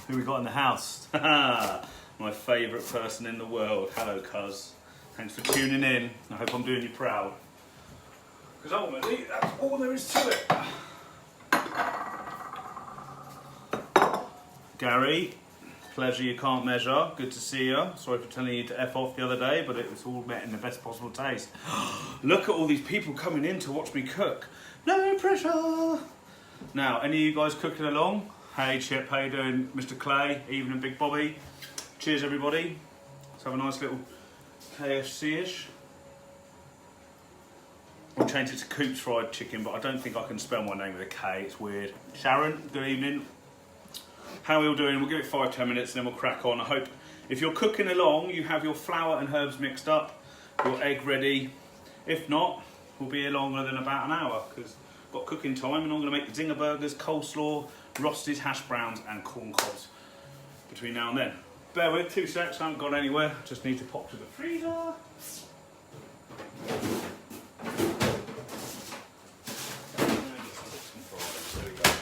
Who we got in the house? My favourite person in the world. Hello, cuz. Thanks for tuning in. I hope I'm doing you proud. Because ultimately, that's all there is to it. Gary, pleasure you can't measure. Good to see you. Sorry for telling you to F off the other day, but it was all met in the best possible taste. Look at all these people coming in to watch me cook. No pressure. Now, any of you guys cooking along? Hey Chip, how you doing? Mr. Clay, evening Big Bobby. Cheers everybody. Let's have a nice little KFC-ish. I'll change it to Coop's Fried Chicken, but I don't think I can spell my name with a K, it's weird. Sharon, good evening. How are we all doing? We'll give it 5-10 minutes and then we'll crack on. I hope if you're cooking along, you have your flour and herbs mixed up, your egg ready. If not, we'll be here longer than about an hour because I've got cooking time and I'm going to make zinger burgers, coleslaw, roasted hash browns and corn cobs between now and then. Bear with, 2 secs, I haven't gone anywhere. Just need to pop to the freezer.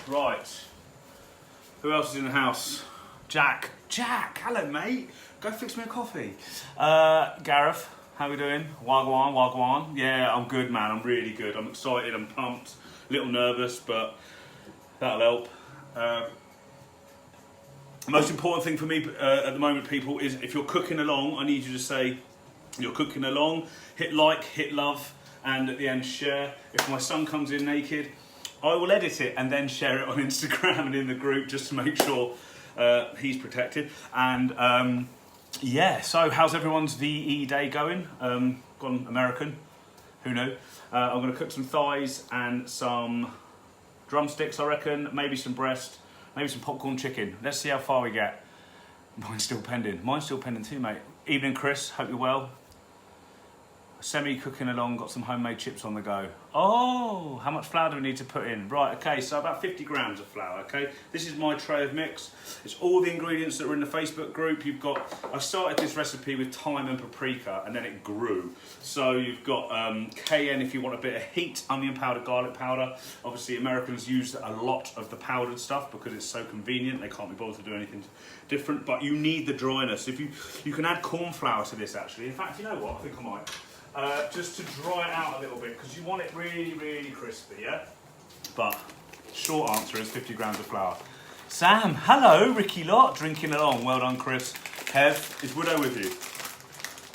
Right. Who else is in the house? Jack. Jack, hello mate. Go fix me a coffee. Gareth, how we doing? Wagwan, wagwan. Yeah, I'm good man, I'm really good. I'm excited, I'm pumped. A little nervous, but that'll help. The most important thing for me at the moment, people, is if you're cooking along, I need you to say you're cooking along, hit like, hit love, and at the end share. If my son comes in naked, I will edit it and then share it on Instagram and in the group just to make sure he's protected. And yeah, so how's everyone's VE day going? Gone American, who knew? I'm going to cook some thighs and some drumsticks, I reckon, maybe some breast, maybe some popcorn chicken. Let's see how far we get. Mine's still pending. Mine's still pending too, mate. Evening, Chris. Hope you're well. Semi cooking along, got some homemade chips on the go. Oh, how much flour do we need to put in? Right, okay, so about 50 grams of flour, okay? This is my tray of mix. It's all the ingredients that are in the Facebook group. You've got, I started this recipe with thyme and paprika and then it grew. So you've got cayenne if you want a bit of heat, onion powder, garlic powder. Obviously Americans use a lot of the powdered stuff because it's so convenient. They can't be bothered to do anything different, but you need the dryness. If you can add corn flour to this actually. In fact, you know what, I think I might. Just to dry it out a little bit because you want it really, really crispy, yeah? But short answer is 50 grams of flour. Sam, hello, Ricky Lot, drinking along. Well done, Chris. Kev, is Widow with you?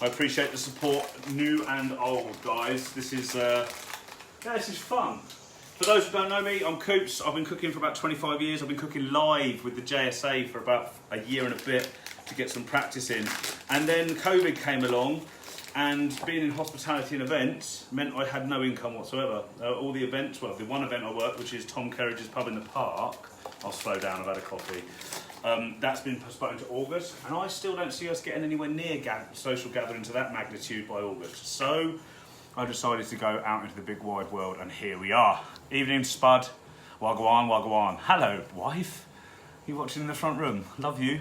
I appreciate the support, new and old, guys. This is, yeah, this is fun. For those who don't know me, I'm Coops. I've been cooking for about 25 years. I've been cooking live with the JSA for about a year and a bit to get some practice in. And then COVID came along. And being in hospitality and events meant I had no income whatsoever. All the events, well, the one event I worked, which is Tom Kerridge's Pub in the Park, I'll slow down, I've had a coffee, that's been postponed to August, and I still don't see us getting anywhere near social gatherings of that magnitude by August. So I decided to go out into the big wide world, and here we are. Evening, Spud. Wagwan, wagwan. Hello, wife. You watching in the front room? Love you.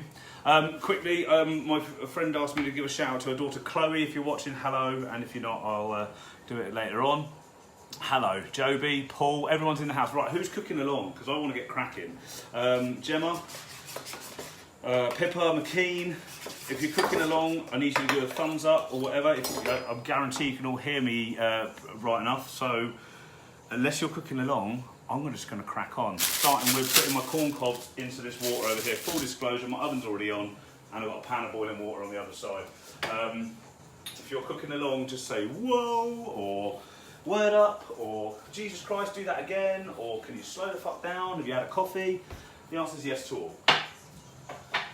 Quickly, my friend asked me to give a shout out to her daughter Chloe. If you're watching, hello, and if you're not, I'll do it later on. Hello, Joby, Paul, everyone's in the house. Right, who's cooking along? Because I want to get cracking. Gemma, Pippa, McKean. If you're cooking along, I need you to do a thumbs up or whatever. I guarantee you can all hear me right enough. So, unless you're cooking along, I'm just going to crack on. Starting with putting my corn cobs into this water over here. Full disclosure, my oven's already on and I've got a pan of boiling water on the other side. If you're cooking along, just say whoa or word up or Jesus Christ, do that again, or can you slow the fuck down? Have you had a coffee? The answer is yes to all.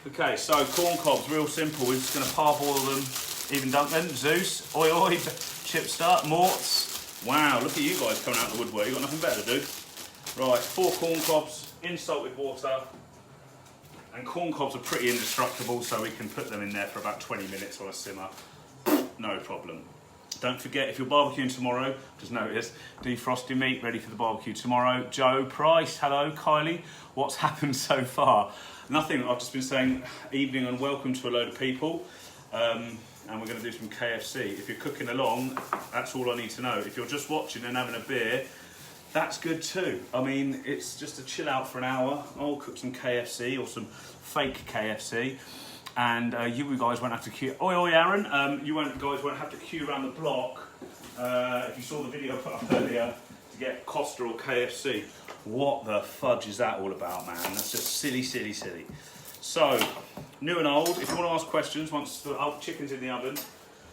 Okay, so corn cobs, real simple. We're just going to parboil them. Even Duncan, Zeus, oi oi, Chipster, Morts. Wow, look at you guys coming out of the woodwork. You've got nothing better to do. Right, 4 corn cobs in salted water, and corn cobs are pretty indestructible, so we can put them in there for about 20 minutes on a simmer, no problem. Don't forget, if you're barbecuing tomorrow, just notice, defrost your meat, ready for the barbecue tomorrow. Joe Price, hello. Kylie, what's happened so far? Nothing, I've just been saying evening and welcome to a load of people, and we're going to do some KFC. If you're cooking along, that's all I need to know. If you're just watching and having a beer, that's good too. I mean, it's just a chill out for an hour. I'll cook some KFC or some fake KFC. And you guys won't have to queue. Oi, Aaron. Guys won't have to queue around the block. If you saw the video put up earlier to get Costa or KFC. What the fudge is that all about, man? That's just silly, silly, silly. So, new and old. If you want to ask questions once the chicken's in the oven,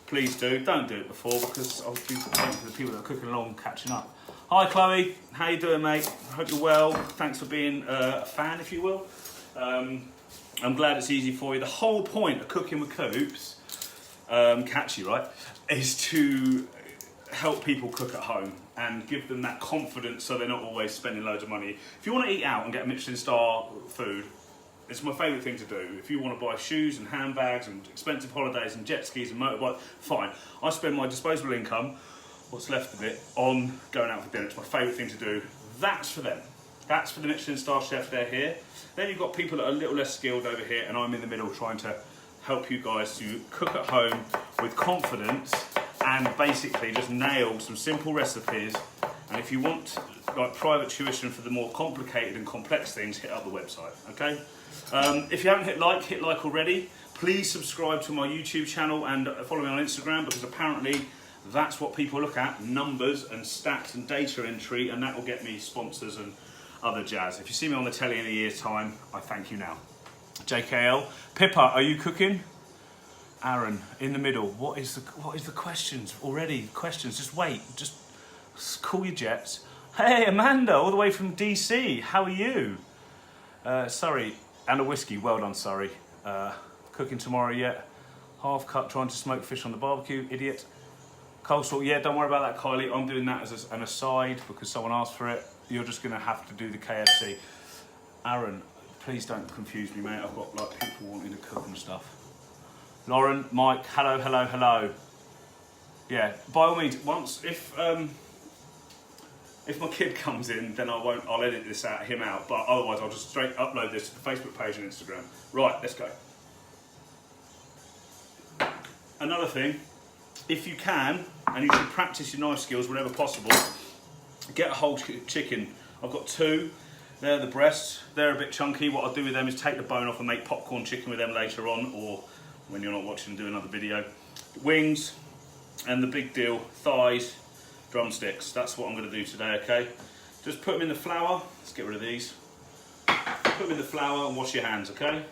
please do. Don't do it before because I'll be waiting for the people that are cooking along catching up. Hi, Chloe. How you doing, mate? Hope you're well. Thanks for being a fan, if you will. I'm glad it's easy for you. The whole point of cooking with Coops, catchy, right, is to help people cook at home and give them that confidence so they're not always spending loads of money. If you want to eat out and get Michelin star food, it's my favourite thing to do. If you want to buy shoes and handbags and expensive holidays and jet skis and motorbikes, fine. I spend my disposable income, what's left of it, on going out for dinner. It's my favourite thing to do. That's for them. That's for the Michelin star chef, they're here. Then you've got people that are a little less skilled over here, and I'm in the middle trying to help you guys to cook at home with confidence and basically just nail some simple recipes. And if you want like private tuition for the more complicated and complex things, hit up the website, okay? If you haven't hit like already. Please subscribe to my YouTube channel and follow me on Instagram, because apparently that's what people look at, numbers and stats and data entry, and that will get me sponsors and other jazz. If you see me on the telly in a year's time, I thank you now. JKL. Pippa, are you cooking? Aaron, in the middle. What is the questions already? Questions, just wait. Just cool your jets. Hey, Amanda, all the way from DC. How are you? Surrey, and a whiskey. Well done, Surrey. Cooking tomorrow yet? Half cut, trying to smoke fish on the barbecue. Idiot. Coleslaw, yeah, don't worry about that, Kylie. I'm doing that as an aside because someone asked for it. You're just going to have to do the KFC. Aaron, please don't confuse me, mate. I've got like people wanting to cook and stuff. Lauren, Mike, hello, hello, hello. Yeah, by all means, if my kid comes in, then I'll edit him out. But otherwise, I'll just straight upload this to the Facebook page and Instagram. Right, let's go. Another thing, if you can, and you should practice your knife skills whenever possible, get a whole chicken. I've got two. They're the breasts. They're a bit chunky. What I'll do with them is take the bone off and make popcorn chicken with them later on, or when you're not watching, do another video. Wings, and the big deal, thighs, drumsticks. That's what I'm going to do today, okay? Just put them in the flour. Let's get rid of these. Put them in the flour and wash your hands, okay?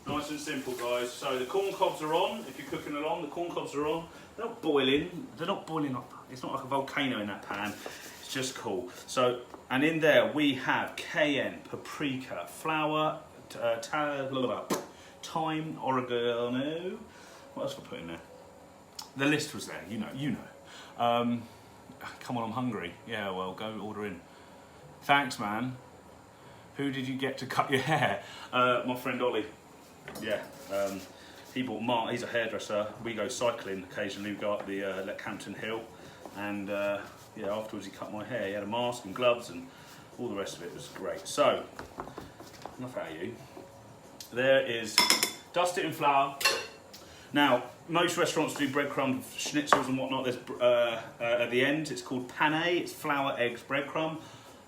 Nice and simple, guys. So the corn cobs are on. If you're cooking along, the corn cobs are on. They're not boiling. They're not boiling up. It's not like a volcano in that pan. It's just cool. So, and in there we have cayenne, paprika, flour, thyme, oregano. What else did I put in there? The list was there. You know. Come on, I'm hungry. Yeah, well, go order in. Thanks, man. Who did you get to cut your hair? My friend Ollie. Yeah. He bought Mark. He's a hairdresser. We go cycling occasionally. We go up the Leckhampton Hill, and yeah, afterwards he cut my hair. He had a mask and gloves and all the rest of it. It was great. So, enough out of you. There is, dust it in flour. Now, most restaurants do breadcrumb schnitzels and whatnot. There's at the end. It's called panne. It's flour, eggs, breadcrumb.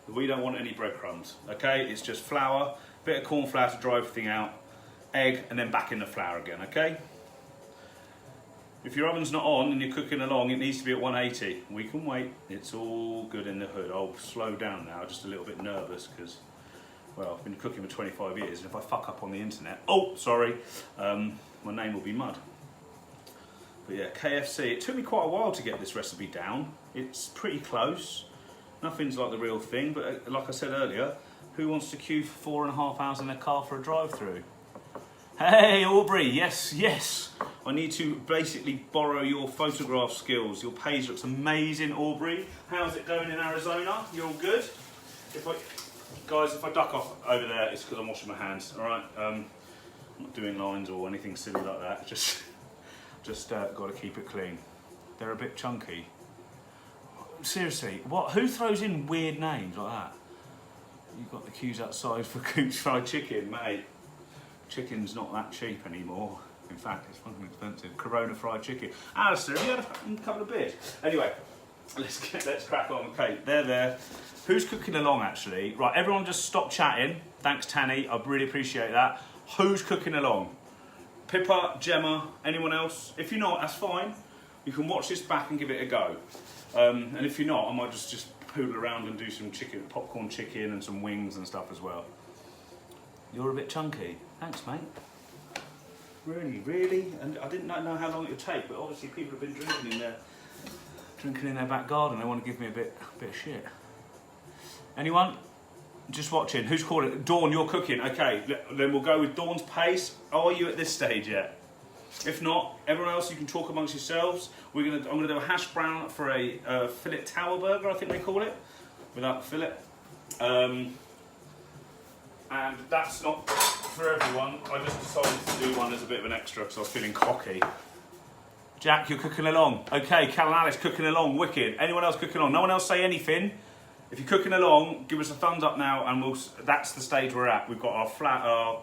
We don't want any breadcrumbs. Okay, it's just flour, bit of corn flour to dry everything out, egg, and then back in the flour again. Okay. If your oven's not on and you're cooking along, it needs to be at 180. We can wait. It's all good in the hood. I'll slow down now. Just a little bit nervous because, well, I've been cooking for 25 years, and if I fuck up on the internet, oh, sorry, my name will be mud. But yeah, KFC. It took me quite a while to get this recipe down. It's pretty close. Nothing's like the real thing, but like I said earlier, who wants to queue for 4.5 hours in their car for a drive-through? Hey, Aubrey, yes, yes. I need to basically borrow your photograph skills. Your page looks amazing, Aubrey. How's it going in Arizona? You're all good? Guys, if I duck off over there, it's because I'm washing my hands, all right? I'm not doing lines or anything silly like that. Just got to keep it clean. They're a bit chunky. Seriously, what? Who throws in weird names like that? You've got the queues outside for Coops fried chicken, mate. Chicken's not that cheap anymore. In fact, it's fucking expensive. Corona fried chicken. Alistair, have you had a couple of beers? Anyway, let's crack on. Okay, they're there. Who's cooking along actually? Right, everyone just stop chatting. Thanks, Tanny. I really appreciate that. Who's cooking along? Pippa, Gemma, anyone else? If you're not, that's fine. You can watch this back and give it a go. And if you're not, I might just poodle around and do some chicken, popcorn chicken and some wings and stuff as well. You're a bit chunky. Thanks, mate. Really? And I didn't know how long it would take, but obviously people have been drinking in their back garden. They want to give me a bit of shit. Anyone? Just watching. Who's calling it? Dawn, you're cooking. Okay, then we'll go with Dawn's pace. Are you at this stage yet? If not, everyone else, you can talk amongst yourselves. I'm gonna do a hash brown for a fillet tower burger, I think they call it, without the fillet. And that's not for everyone. I just decided to do one as a bit of an extra because I was feeling cocky. Jack, you're cooking along. Okay, Cal and Alice cooking along. Wicked. Anyone else cooking along? No one else say anything. If you're cooking along, give us a thumbs up now, and that's the stage we're at. We've got our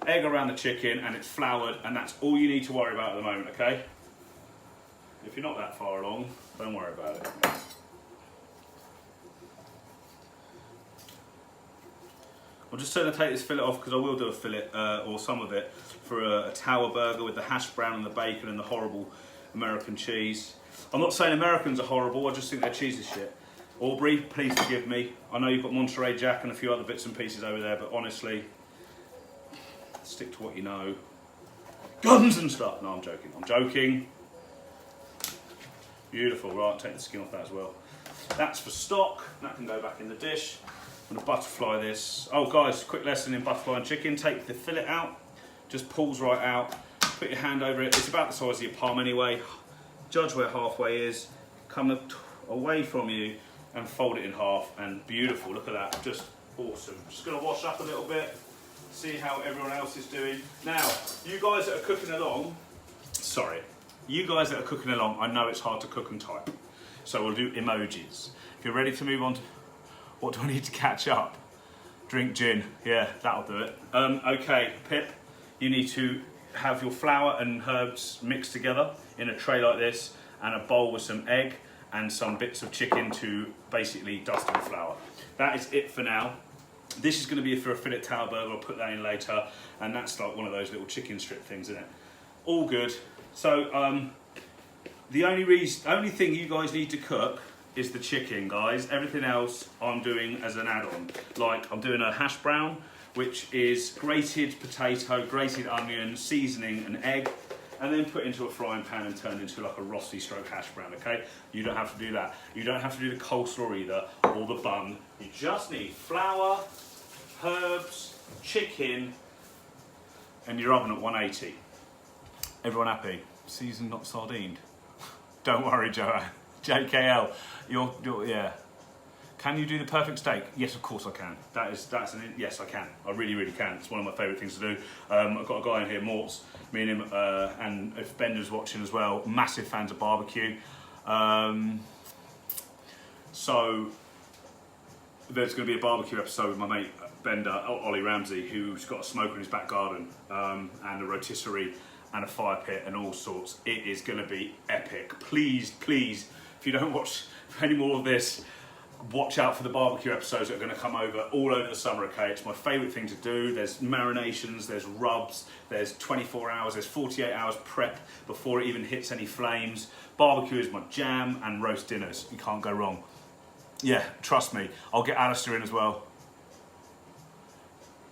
egg around the chicken, and it's floured, and that's all you need to worry about at the moment, okay? If you're not that far along, don't worry about it. I'm just going to take this fillet off because I will do a fillet, or some of it, for a tower burger with the hash brown and the bacon and the horrible American cheese. I'm not saying Americans are horrible, I just think their cheese is shit. Aubrey, please forgive me. I know you've got Monterey Jack and a few other bits and pieces over there, but honestly, stick to what you know. Guns and stuff. No, I'm joking. Beautiful. Right, take the skin off that as well. That's for stock. That can go back in the dish. I'm going to butterfly this. Oh, guys, quick lesson in butterflying chicken. Take the fillet out. Just pulls right out. Put your hand over it. It's about the size of your palm anyway. Judge where halfway is. Come away from you and fold it in half. And beautiful. Look at that. Just awesome. Just going to wash up a little bit. See how everyone else is doing. Now, you guys that are cooking along, I know it's hard to cook and type. So we'll do emojis. If you're ready to move on to what do I need to catch up? Drink gin. Yeah, that'll do it. Okay, Pip, you need to have your flour and herbs mixed together in a tray like this, and a bowl with some egg and some bits of chicken to basically dust in the flour. That is it for now. This is going to be for a fillet tower burger. I'll put that in later, and that's like one of those little chicken strip things, isn't it? All good. So the only thing you guys need to cook is the chicken, guys. Everything else I'm doing as an add-on. Like I'm doing a hash brown, which is grated potato, grated onion, seasoning, and egg, and then put into a frying pan and turned into like a Rossi stroke hash brown, okay? You don't have to do that. You don't have to do the coleslaw either, or the bun. You just need flour, herbs, chicken, and your oven at 180. Everyone happy? Seasoned, not sardined. Don't worry, Joanne. JKL, yeah. Can you do the perfect steak? Yes, of course I can. Yes, I can. I really can. It's one of my favourite things to do. I've got a guy in here, Mort's, me and him, and if Bender's watching as well, massive fans of barbecue. So there's going to be a barbecue episode with my mate Bender, Ollie Ramsey, who's got a smoker in his back garden, and a rotisserie and a fire pit and all sorts. It is going to be epic. Please, if you don't watch any more of this, watch out for the barbecue episodes that are going to come all over the summer, okay? It's my favourite thing to do. There's marinations, there's rubs, there's 24 hours, there's 48 hours prep before it even hits any flames. Barbecue is my jam, and roast dinners. You can't go wrong. Yeah, trust me. I'll get Alistair in as well.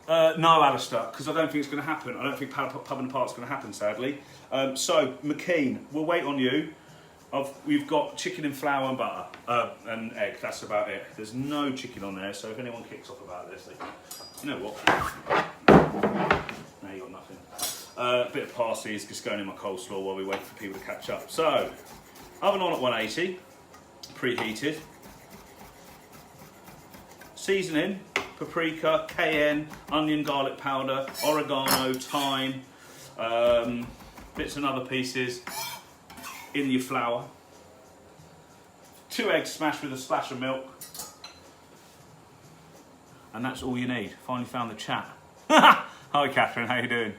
No, Alistair, because I don't think it's going to happen. I don't think Pub and Park's going to happen, sadly. So, McKean, we'll wait on you. We've got chicken and flour and butter and egg. That's about it. There's no chicken on there, so if anyone kicks off about this, you know what? No, you got nothing. A bit of parsley is just going in my coleslaw while we wait for people to catch up. So, oven on at 180, preheated. Seasoning, paprika, cayenne, onion, garlic powder, oregano, thyme, bits and other pieces. In your flour, 2 eggs smashed with a splash of milk, and that's all you need. Finally found the chat. Hi Catherine, how you doing?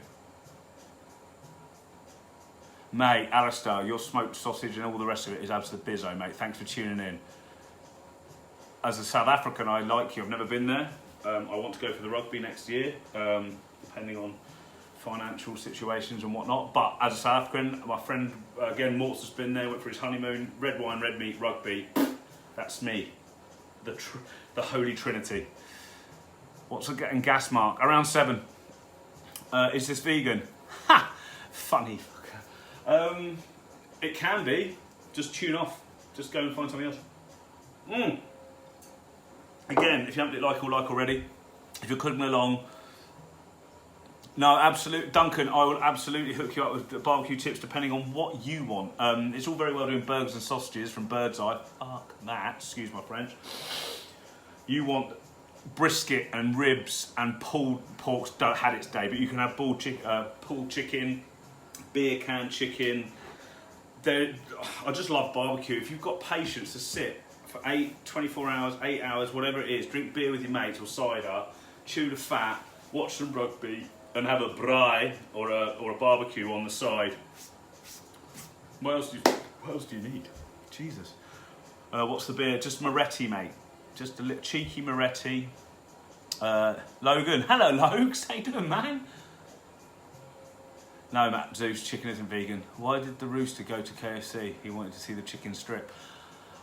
Mate, Alistair, your smoked sausage and all the rest of it is absolute bizzo, mate. Thanks for tuning in. As a South African, I like you. I've never been there. I want to go for the rugby next year, depending on financial situations and whatnot. But as a South African, my friend, again, Mort's has been there, went for his honeymoon, red wine, red meat, rugby. That's me. The Holy Trinity. What's it getting gas mark? Around 7. Is this vegan? Ha! Funny fucker. It can be. Just tune off. Just go and find something else. Again, if you haven't like already, if you're cooking along, no, absolute Duncan, I will absolutely hook you up with barbecue tips depending on what you want. It's all very well doing burgers and sausages from Bird's Eye. Fuck that, excuse my French. You want brisket and ribs and pulled porks. Don't had its day, but you can have pulled chicken, beer can chicken. I just love barbecue. If you've got patience to sit for 24 hours, 8 hours, whatever it is, drink beer with your mates or cider, chew the fat, watch some rugby, and have a braai or a barbecue on the side. What else do you need? Jesus. What's the beer? Just Moretti, mate. Just a little cheeky Moretti. Logan. Hello, Logs. How you doing, man? No, Matt Zeus, chicken isn't vegan. Why did the rooster go to KFC? He wanted to see the chicken strip.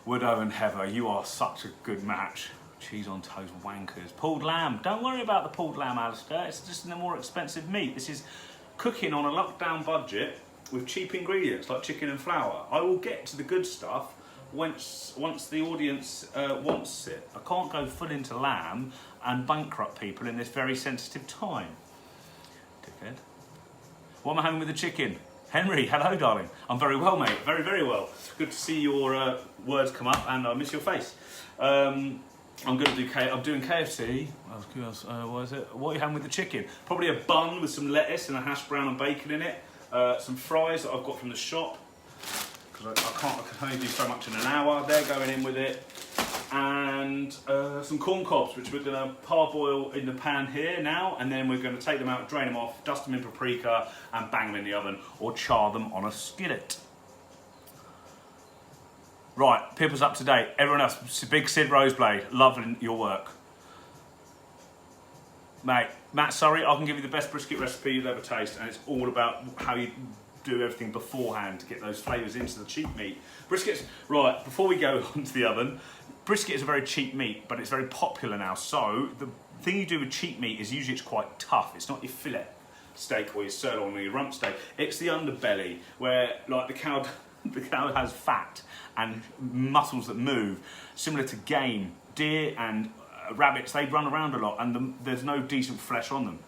Widow and Heather, you are such a good match. Cheese on toast wankers. Pulled lamb. Don't worry about the pulled lamb, Alistair. It's just a more expensive meat. This is cooking on a lockdown budget with cheap ingredients like chicken and flour. I will get to the good stuff once the audience wants it. I can't go full into lamb and bankrupt people in this very sensitive time. Dickhead. What am I having with the chicken? Henry, hello, darling. I'm very well, mate. Very, very well. Good to see your words come up, and I miss your face. I'm doing KFC. What is it? What are you having with the chicken? Probably a bun with some lettuce and a hash brown and bacon in it. Some fries that I've got from the shop, because I can only do so much in an hour. They're going in with it. And some corn cobs, which we're going to parboil in the pan here now, and then we're going to take them out, drain them off, dust them in paprika, and bang them in the oven, or char them on a skillet. Right, Pippa's up to date. Everyone else, Big Sid Roseblade, loving your work. Mate, Matt Surrey, I can give you the best brisket recipe you'll ever taste, and it's all about how you do everything beforehand to get those flavours into the cheap meat. Briskets, right, before we go onto the oven, brisket is a very cheap meat, but it's very popular now. So the thing you do with cheap meat is usually it's quite tough. It's not your fillet steak or your sirloin or your rump steak. It's the underbelly where, like, the cow has fat and muscles that move, similar to game. Deer and rabbits, they run around a lot, and there's no decent flesh on them.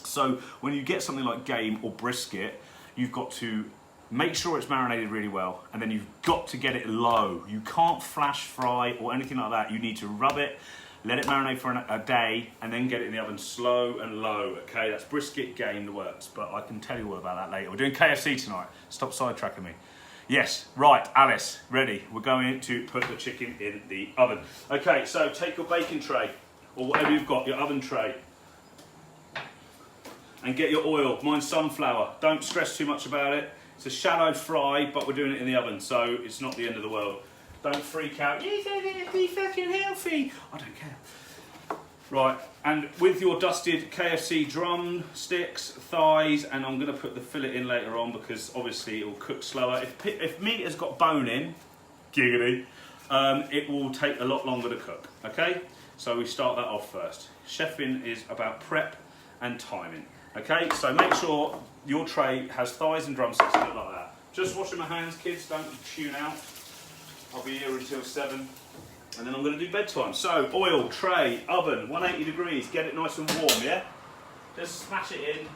So when you get something like game or brisket, you've got to make sure it's marinated really well, and then you've got to get it low. You can't flash fry or anything like that. You need to rub it, let it marinate for a day, and then get it in the oven slow and low. Okay, that's brisket, game, the works. But I can tell you all about that later. We're doing KFC tonight. Stop sidetracking me. Yes, right, Alice, ready. We're going to put the chicken in the oven. Okay, so take your baking tray, or whatever you've got, your oven tray, and get your oil. Mine's sunflower. Don't stress too much about it. It's a shallow fry, but we're doing it in the oven, so it's not the end of the world. Don't freak out. You said it'd be fucking healthy. I don't care. Right, and with your dusted KFC drum sticks, thighs, and I'm going to put the fillet in later on because obviously it will cook slower. If meat has got bone in, giggity, it will take a lot longer to cook. Okay, so we start that off first. Chefing is about prep and timing. Okay, so make sure your tray has thighs and drumsticks in it like that. Just washing my hands, kids, don't tune out. I'll be here until 7, and then I'm going to do bedtime. So, oil, tray, oven, 180 degrees, get it nice and warm, yeah? Just smash it in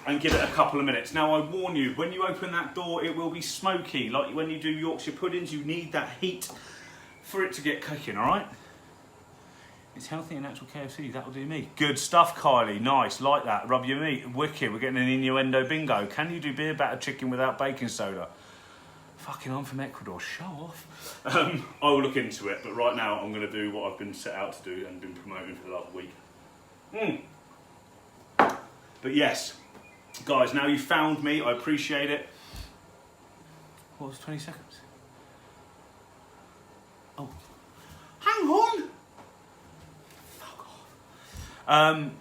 and give it a couple of minutes. Now, I warn you, when you open that door, it will be smoky. Like when you do Yorkshire puddings, you need that heat for it to get cooking, all right? It's healthy and natural KFC, that'll do me. Good stuff, Kylie, nice, like that. Rub your meat, wicked, we're getting an innuendo bingo. Can you do beer battered chicken without baking soda? Fucking, I'm from Ecuador, show off. I will look into it, but right now I'm going to do what I've been set out to do and been promoting for the last week. But yes, Guys, now you found me, I appreciate it. What was 20 seconds? Oh, hang on. Fuck off.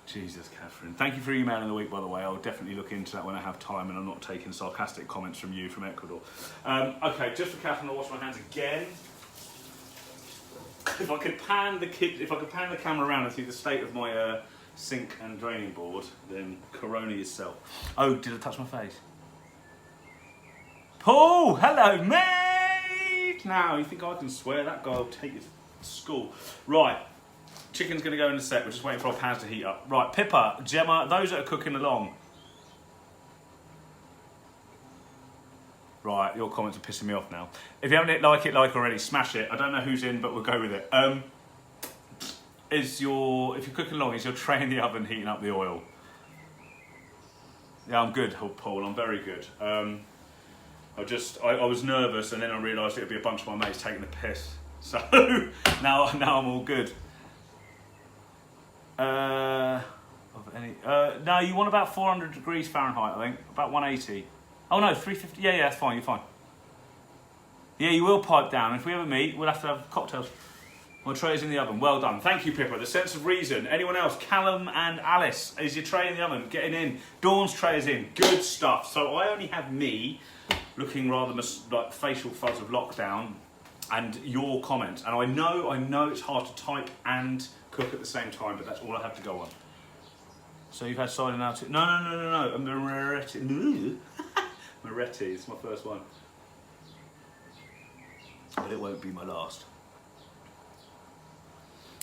Jesus, Catherine. Thank you for emailing the week, by the way. I'll definitely look into that when I have time and I'm not taking sarcastic comments from you from Ecuador. Okay, just for Catherine, I'll wash my hands again. If I could pan the camera around and see the state of my sink and draining board, then Corona yourself. Oh, did I touch my face? Paul, hello, mate! Now, you think I can swear? That guy will take you to school. Right, chicken's going to go in a sec. We're just waiting for our pans to heat up. Right, Pippa, Gemma, those that are cooking along. Right, your comments are pissing me off now. If you haven't hit like already, smash it. I don't know who's in, but we'll go with it. If you're cooking along, is your tray in the oven heating up the oil? Yeah, I'm good, Paul. I'm very good. I was nervous, and then I realised it would be a bunch of my mates taking the piss. So now I'm all good. No, you want about 400 degrees Fahrenheit, I think, about 180. Oh no, 350. Yeah, that's fine. You're fine. Yeah, you will pipe down. If we ever meet, we'll have to have cocktails. My tray's in the oven. Well done. Thank you, Pippa. The sense of reason. Anyone else? Callum and Alice. Is your tray in the oven? Getting in. Dawn's tray is in. Good stuff. So I only have me looking rather like facial fuzz of lockdown and your comments. And I know it's hard to type and cook at the same time, but that's all I have to go on. So you've had cider now too? No. A Moretti. Moretti. It's my first one. But it won't be my last.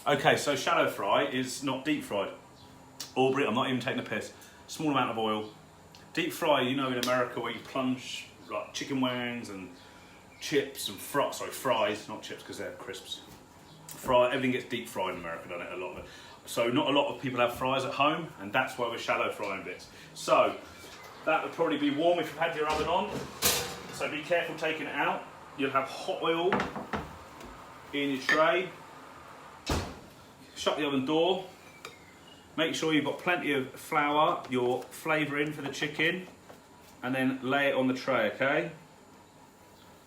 Okay, so shallow fry is not deep fried. Aubrey, I'm not even taking a piss. Small amount of oil. Deep fry, you know, in America where you plunge like chicken wings and chips and fries, not chips because they're crisps. Everything gets deep fried in America, don't it? A lot of it. So not a lot of people have fries at home, and that's why we're shallow frying bits. So that would probably be warm if you've had your oven on. So be careful taking it out. You'll have hot oil in your tray. Shut the oven door. Make sure you've got plenty of flour, your flavouring for the chicken, and then lay it on the tray, okay?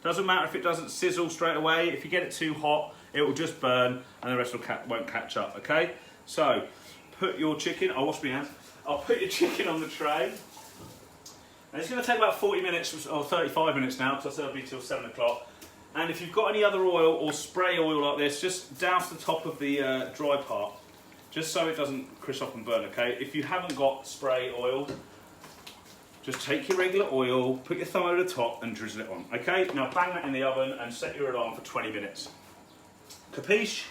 Doesn't matter if it doesn't sizzle straight away. If you get it too hot, it will just burn and the rest won't catch up, okay? So, put your chicken, I'll wash my hands. I'll put your chicken on the tray. And it's going to take about 40 minutes or 35 minutes now, because I said it'll be till 7 o'clock. And if you've got any other oil or spray oil like this, just douse the top of the dry part, just so it doesn't crisp up and burn, okay? If you haven't got spray oil, just take your regular oil, put your thumb over the top and drizzle it on, okay? Now bang that in the oven and set your alarm for 20 minutes. Capiche?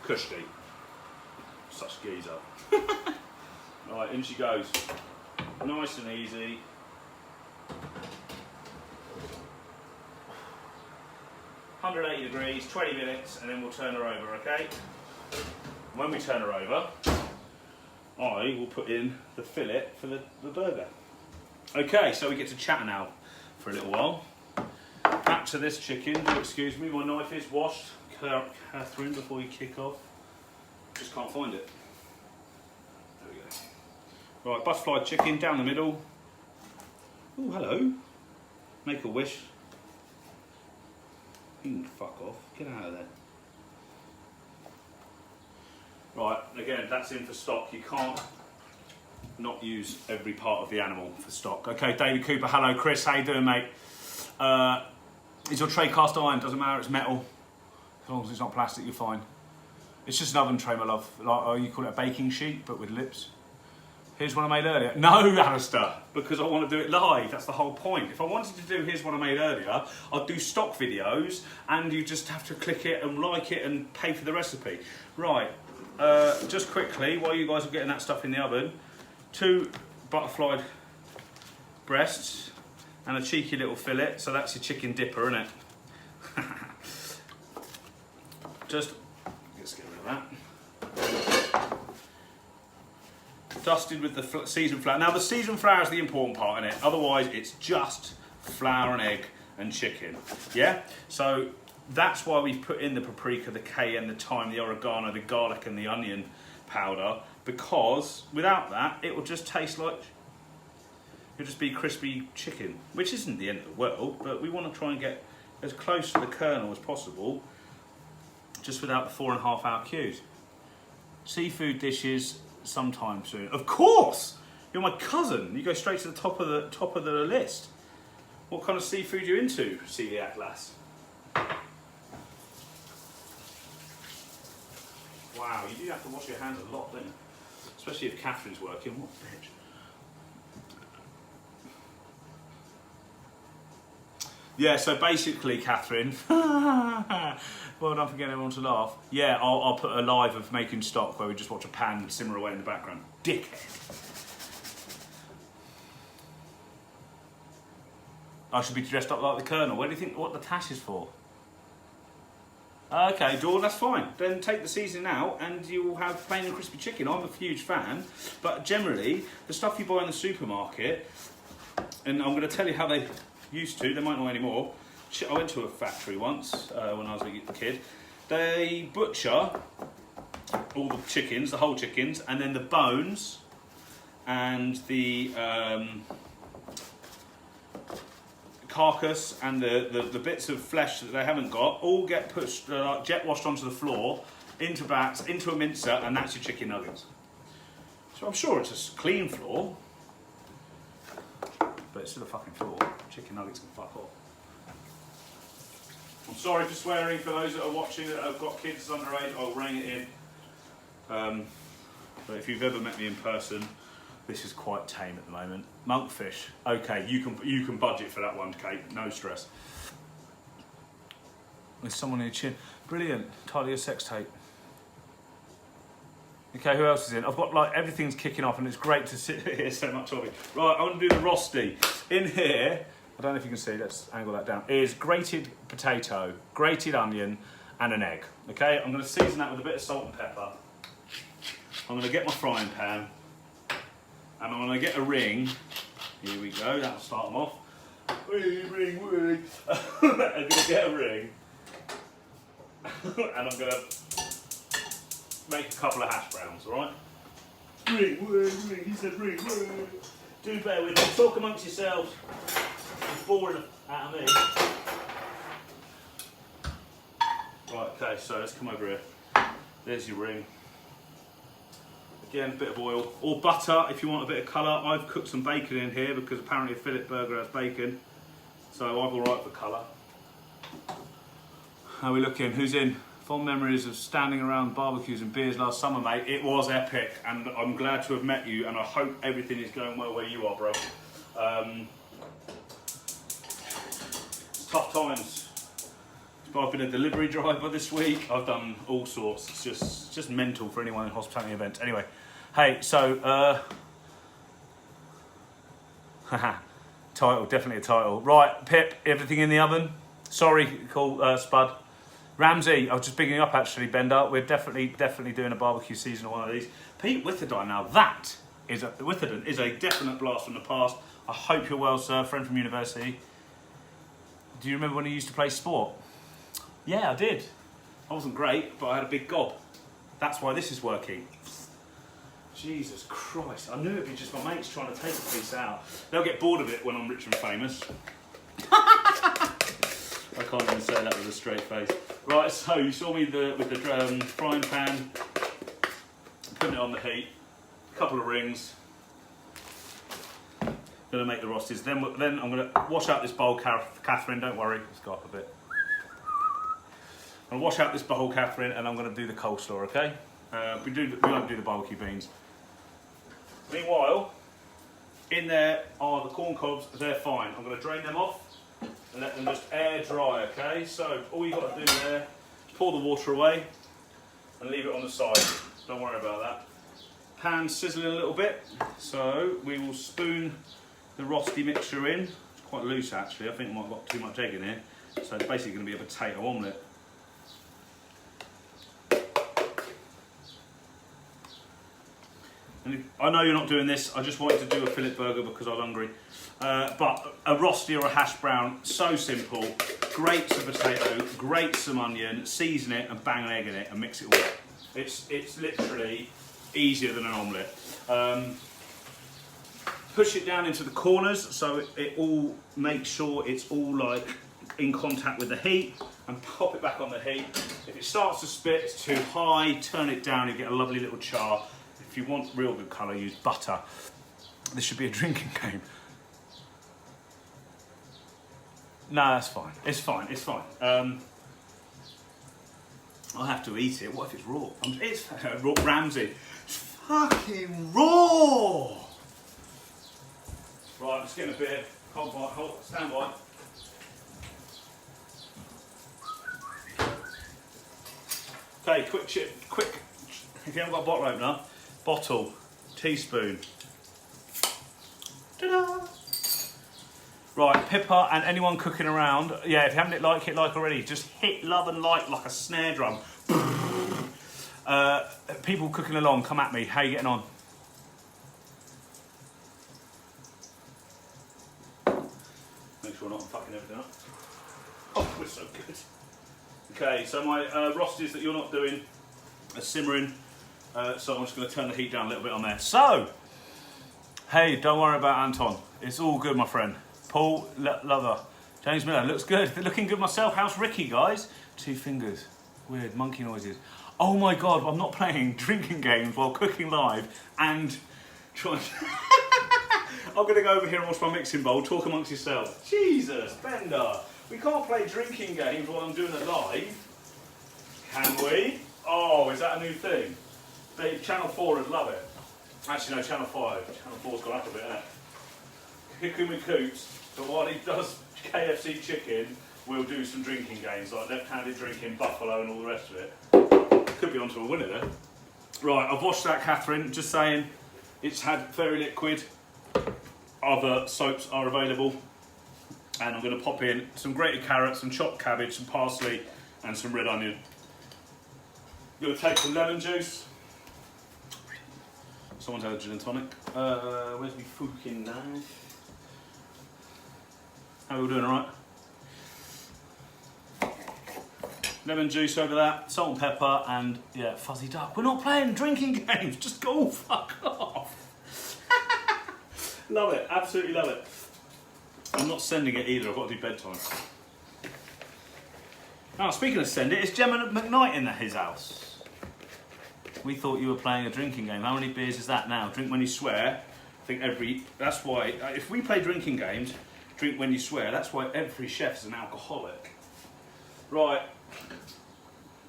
Kushti. Such geezer. Right, in she goes. Nice and easy. (180 degrees, 20 minutes, and then we'll turn her over, okay? When we turn her over, I will put in the fillet for the burger. Okay, so we get to chat now for a little while. Back to this chicken. Do excuse me, my knife is washed. Catherine, before you kick off. Just can't find it. There we go. Right, butterfly chicken down the middle. Oh, hello. Make a wish. You can fuck off. Get out of there. Right, again, that's in for stock. You can't not use every part of the animal for stock. Okay, David Cooper, hello. Chris, how you doing, mate? Is your tray cast iron? Doesn't matter, it's metal. As long as it's not plastic, you're fine. It's just an oven tray, my love. Like, you call it a baking sheet, but with lips. Here's one I made earlier. No, Alistair, because I want to do it live. That's the whole point. If I wanted to do here's one I made earlier, I'd do stock videos, and you just have to click it and like it and pay for the recipe. Right, just quickly, while you guys are getting that stuff in the oven, 2 butterfly breasts and a cheeky little fillet. So that's your chicken dipper, isn't it? Just, let's get rid of that. Dusted with the seasoned flour. Now the seasoned flour is the important part in it. Otherwise, it's just flour and egg and chicken. Yeah. So that's why we've put in the paprika, the cayenne, the thyme, the oregano, the garlic, and the onion powder, because without that, it will just taste like, it'll just be crispy chicken, which isn't the end of the world, but we want to try and get as close to the kernel as possible, just without the 4.5 hour queues. Seafood dishes sometime soon. Of course! You're my cousin. You go straight to the top of the list. What kind of seafood are you into, celiac lass? Wow, you do have to wash your hands a lot, don't you? Especially if Catherine's working. What a bitch. Yeah, so basically, Catherine, well done for getting everyone to laugh. Yeah, I'll put a live of making stock where we just watch a pan simmer away in the background. Dickhead. I should be dressed up like the Colonel. What do you think, what the tash is for? Okay, Dawn, that's fine. Then take the seasoning out and you will have plain and crispy chicken. I'm a huge fan, but generally, the stuff you buy in the supermarket, and I'm going to tell you how they used to, they might not anymore. I went to a factory once when I was a kid. They butcher all the chickens, the whole chickens, and then the bones and the carcass and the bits of flesh that they haven't got all get pushed, jet washed onto the floor, into bats, into a mincer, and that's your chicken nuggets. So I'm sure it's a clean floor, but it's still a fucking floor. Chicken nuggets can fuck off. I'm sorry for swearing for those that are watching that have got kids underage. I'll rein it in. But if you've ever met me in person, this is quite tame at the moment. Monkfish. Okay, you can budget for that one, Kate. No stress. There's someone in your chin. Brilliant. Tidy your sex tape. Okay, who else is in? I've got like everything's kicking off, and it's great to sit here so much of it. Right, I want to do the rosti. In here, I don't know if you can see. Let's angle that down. Is grated potato, grated onion, and an egg. Okay, I'm going to season that with a bit of salt and pepper. I'm going to get my frying pan. And I'm going to get a ring. Here we go, that'll start them off. Ring. I'm going to get a ring. And I'm going to make a couple of hash browns, alright? Ring, he said ring. Do bear with me, talk amongst yourselves. It's boring out of me. Right, okay, so let's come over here. There's your ring. Again, a bit of oil, or butter if you want a bit of colour. I've cooked some bacon in here because apparently a fillet burger has bacon. So I'm alright for colour. How are we looking? Who's in? Fond memories of standing around barbecues and beers last summer, mate. It was epic, and I'm glad to have met you, and I hope everything is going well where you are, bro. Tough times. I've been a delivery driver this week. I've done all sorts. It's just mental for anyone in hospitality events. Anyway, hey, so title, definitely a title. Right, Pip, everything in the oven? Sorry, call Spud. Ramsey, I was just bigging you up actually, Bender. We're definitely doing a barbecue season of one of these. Pete Witherdine, now that is Witherden is a definite blast from the past. I hope you're well, sir. Friend from university. Do you remember when you used to play sport? Yeah, I did. I wasn't great, but I had a big gob. That's why this is working. Jesus Christ. I knew it'd be just my mates trying to take a piece out. They'll get bored of it when I'm rich and famous. I can't even say that with a straight face. Right, so you saw me with the frying pan, putting it on the heat, a couple of rings. Gonna make the rosties. Then I'm gonna wash out this bowl, Catherine, don't worry, let's go up a bit. I'm gonna wash out this bowl, Catherine, and I'm gonna do the coleslaw, okay? We won't do the barbecue beans. Meanwhile, in there are the corn cobs, they're fine. I'm gonna drain them off and let them just air dry, okay? So all you gotta do there is pour the water away and leave it on the side. Don't worry about that. Pan sizzling a little bit, so we will spoon the rosti mixture in. It's quite loose actually, I think I might have got too much egg in here. So it's basically gonna be a potato omelette. And I know you're not doing this, I just wanted to do a fillet burger because I was hungry. But a rosti or a hash brown, so simple. Grate some potato, grate some onion, season it and bang an egg in it and mix it all up. It's literally easier than an omelette. Push it down into the corners so it all makes sure it's all like in contact with the heat, and pop it back on the heat. If it starts to spit, it's too high, turn it down, you get a lovely little char. If you want real good colour, use butter. This should be a drinking game. No, that's fine. It's fine. It's fine. I'll have to eat it. What if it's raw? It's raw Ramsay. It's fucking raw. Right, I'm just getting a bit. Hold, stand by. Okay, quick. If you haven't got a bottle opener, bottle, teaspoon. Ta-da! Right, pepper, and anyone cooking around, yeah, if you haven't hit like already, just hit love and like a snare drum. People cooking along, come at me. How you getting on? Make sure I'm not fucking everything up. Oh, we're so good. Okay, so my rosties that you're not doing are simmering, so I'm just going to turn the heat down a little bit on there. So, hey, don't worry about Anton. It's all good, my friend. Paul, lover. James Miller, looks good. Looking good myself. How's Ricky, guys? 2 fingers. Weird, monkey noises. Oh my God, I'm not playing drinking games while cooking live and trying I'm going to go over here and watch my mixing bowl, talk amongst yourselves. Jesus, Bender. We can't play drinking games while I'm doing it live. Can we? Oh, is that a new thing? Channel 4 would love it. Actually, no, Channel 5. Channel 4's gone up a bit, hasn't it? Kicking with Coots, but while he does KFC chicken, we'll do some drinking games, like left-handed drinking, buffalo and all the rest of it. Could be onto a winner there. Right, I've washed that, Catherine, just saying. It's had Fairy Liquid. Other soaps are available. And I'm going to pop in some grated carrots, some chopped cabbage, some parsley and some red onion. I'm going to take some lemon juice. Someone's had a gin and tonic. Where's my fucking knife? How are we all doing, alright? Lemon juice over that, salt and pepper, and yeah, fuzzy duck. We're not playing drinking games, just go fuck off. Love it, absolutely love it. I'm not sending it either, I've got to do bedtime. Now, speaking of send it, it's Gemma McKnight in his house. We thought you were playing a drinking game. How many beers is that now? Drink when you swear. I think that's why, if we play drinking games, drink when you swear, that's why every chef is an alcoholic. Right,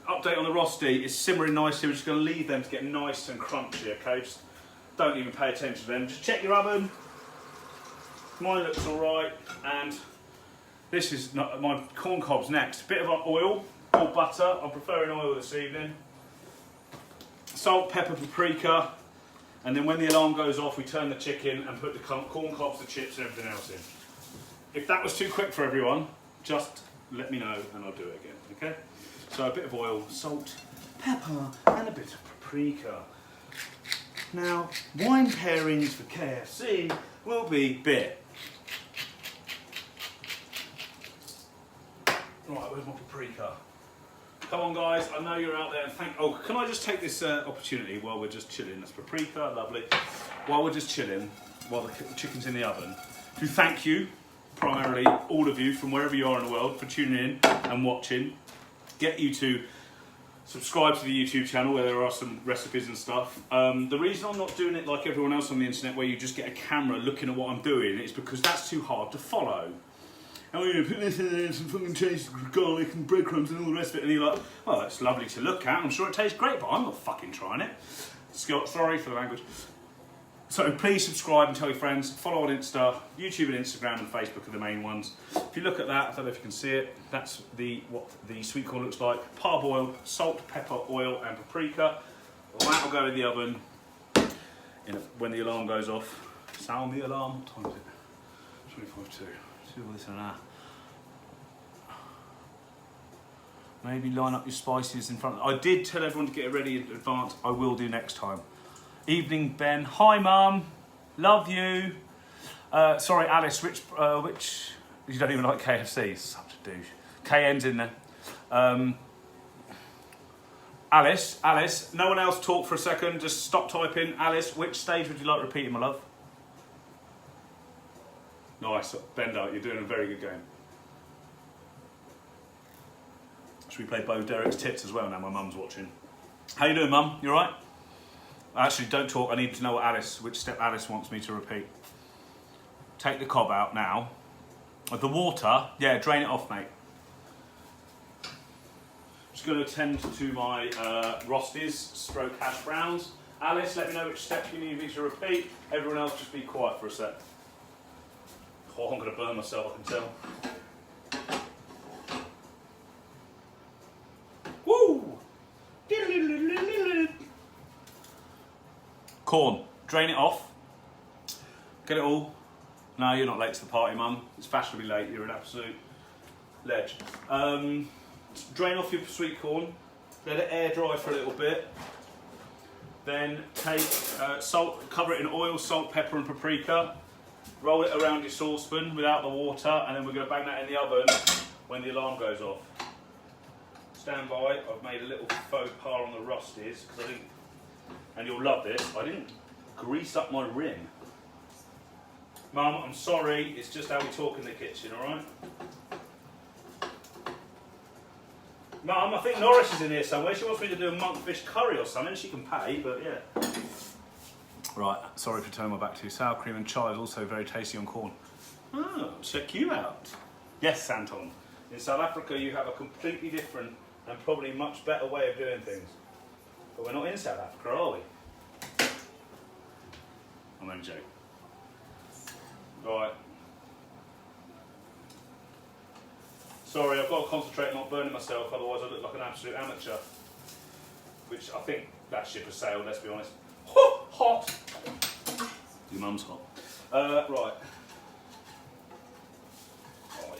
update on the rosti, it's simmering nicely, we're just going to leave them to get nice and crunchy, okay? Just don't even pay attention to them, just check your oven. Mine looks alright, and this is not, my corn cobs next. Bit of oil or butter, I'm preferring oil this evening. Salt, pepper, paprika, and then when the alarm goes off, we turn the chicken and put the corn cobs, the chips, and everything else in. If that was too quick for everyone, just let me know and I'll do it again, okay? So a bit of oil, salt, pepper, and a bit of paprika. Now, wine pairings for KFC will be bit. Right, where's my paprika? Come on, guys, I know you're out there. Oh, can I just take this opportunity while we're just chilling? That's paprika, lovely. While we're just chilling, while the chicken's in the oven, to thank you, primarily all of you from wherever you are in the world, for tuning in and watching. Get you to subscribe to the YouTube channel where there are some recipes and stuff. The reason I'm not doing it like everyone else on the internet where you just get a camera looking at what I'm doing is because that's too hard to follow. And we're going to put this in there, some fucking cheese, garlic and breadcrumbs and all the rest of it, and you're like, oh, it's lovely to look at, I'm sure it tastes great, but I'm not fucking trying it. Sorry for the language. So please subscribe and tell your friends, follow on Insta, YouTube and Instagram and Facebook are the main ones. If you look at that, I don't know if you can see it, that's what the sweet corn looks like. Parboiled, salt, pepper, oil and paprika. That will go in the oven when the alarm goes off. Sound the alarm, what time is it? 25 to. Do all this and that. Maybe line up your spices in front. I did tell everyone to get it ready in advance. I will do next time. Evening, Ben. Hi, Mum. Love you. Sorry, Alice. Which you don't even like KFC. Such a douche. KN's in there. Alice, no one else talk for a second, just stop typing. Alice, which stage would you like repeating, my love? Nice, Bender, you're doing a very good game. Should we play Bo Derek's tits as well now? My mum's watching. How you doing, Mum? You alright? Actually, don't talk. I need to know which step Alice wants me to repeat. Take the cob out now. The water, yeah, drain it off, mate. Just going to attend to my Rosties stroke hash browns. Alice, let me know which step you need me to repeat. Everyone else, just be quiet for a sec. Oh, I'm going to burn myself, I can tell. Woo! Corn, drain it off. Get it all. No, you're not late to the party, Mum. It's fashionably late. You're an absolute ledge. Drain off your sweet corn. Let it air dry for a little bit. Then take salt, cover it in oil, salt, pepper and paprika. Roll it around your saucepan without the water, and then we're going to bang that in the oven when the alarm goes off. Stand by. I've made a little faux pas on the Rosties because I didn't, and you'll love this, I didn't grease up my rim. Mum, I'm sorry, it's just how we talk in the kitchen, alright? Mum, I think Norris is in here somewhere. She wants me to do a monkfish curry or something. She can pay, but yeah. Right, sorry for turning my back to you. Sour cream and chai is also very tasty on corn. Oh, check you out. Yes, Santon. In South Africa, you have a completely different and probably much better way of doing things. But we're not in South Africa, are we? I'm only joking. Right. Sorry, I've got to concentrate on not burning myself, otherwise I look like an absolute amateur. Which I think that ship has sailed, let's be honest. Hot! Your mum's hot. Right. Oh,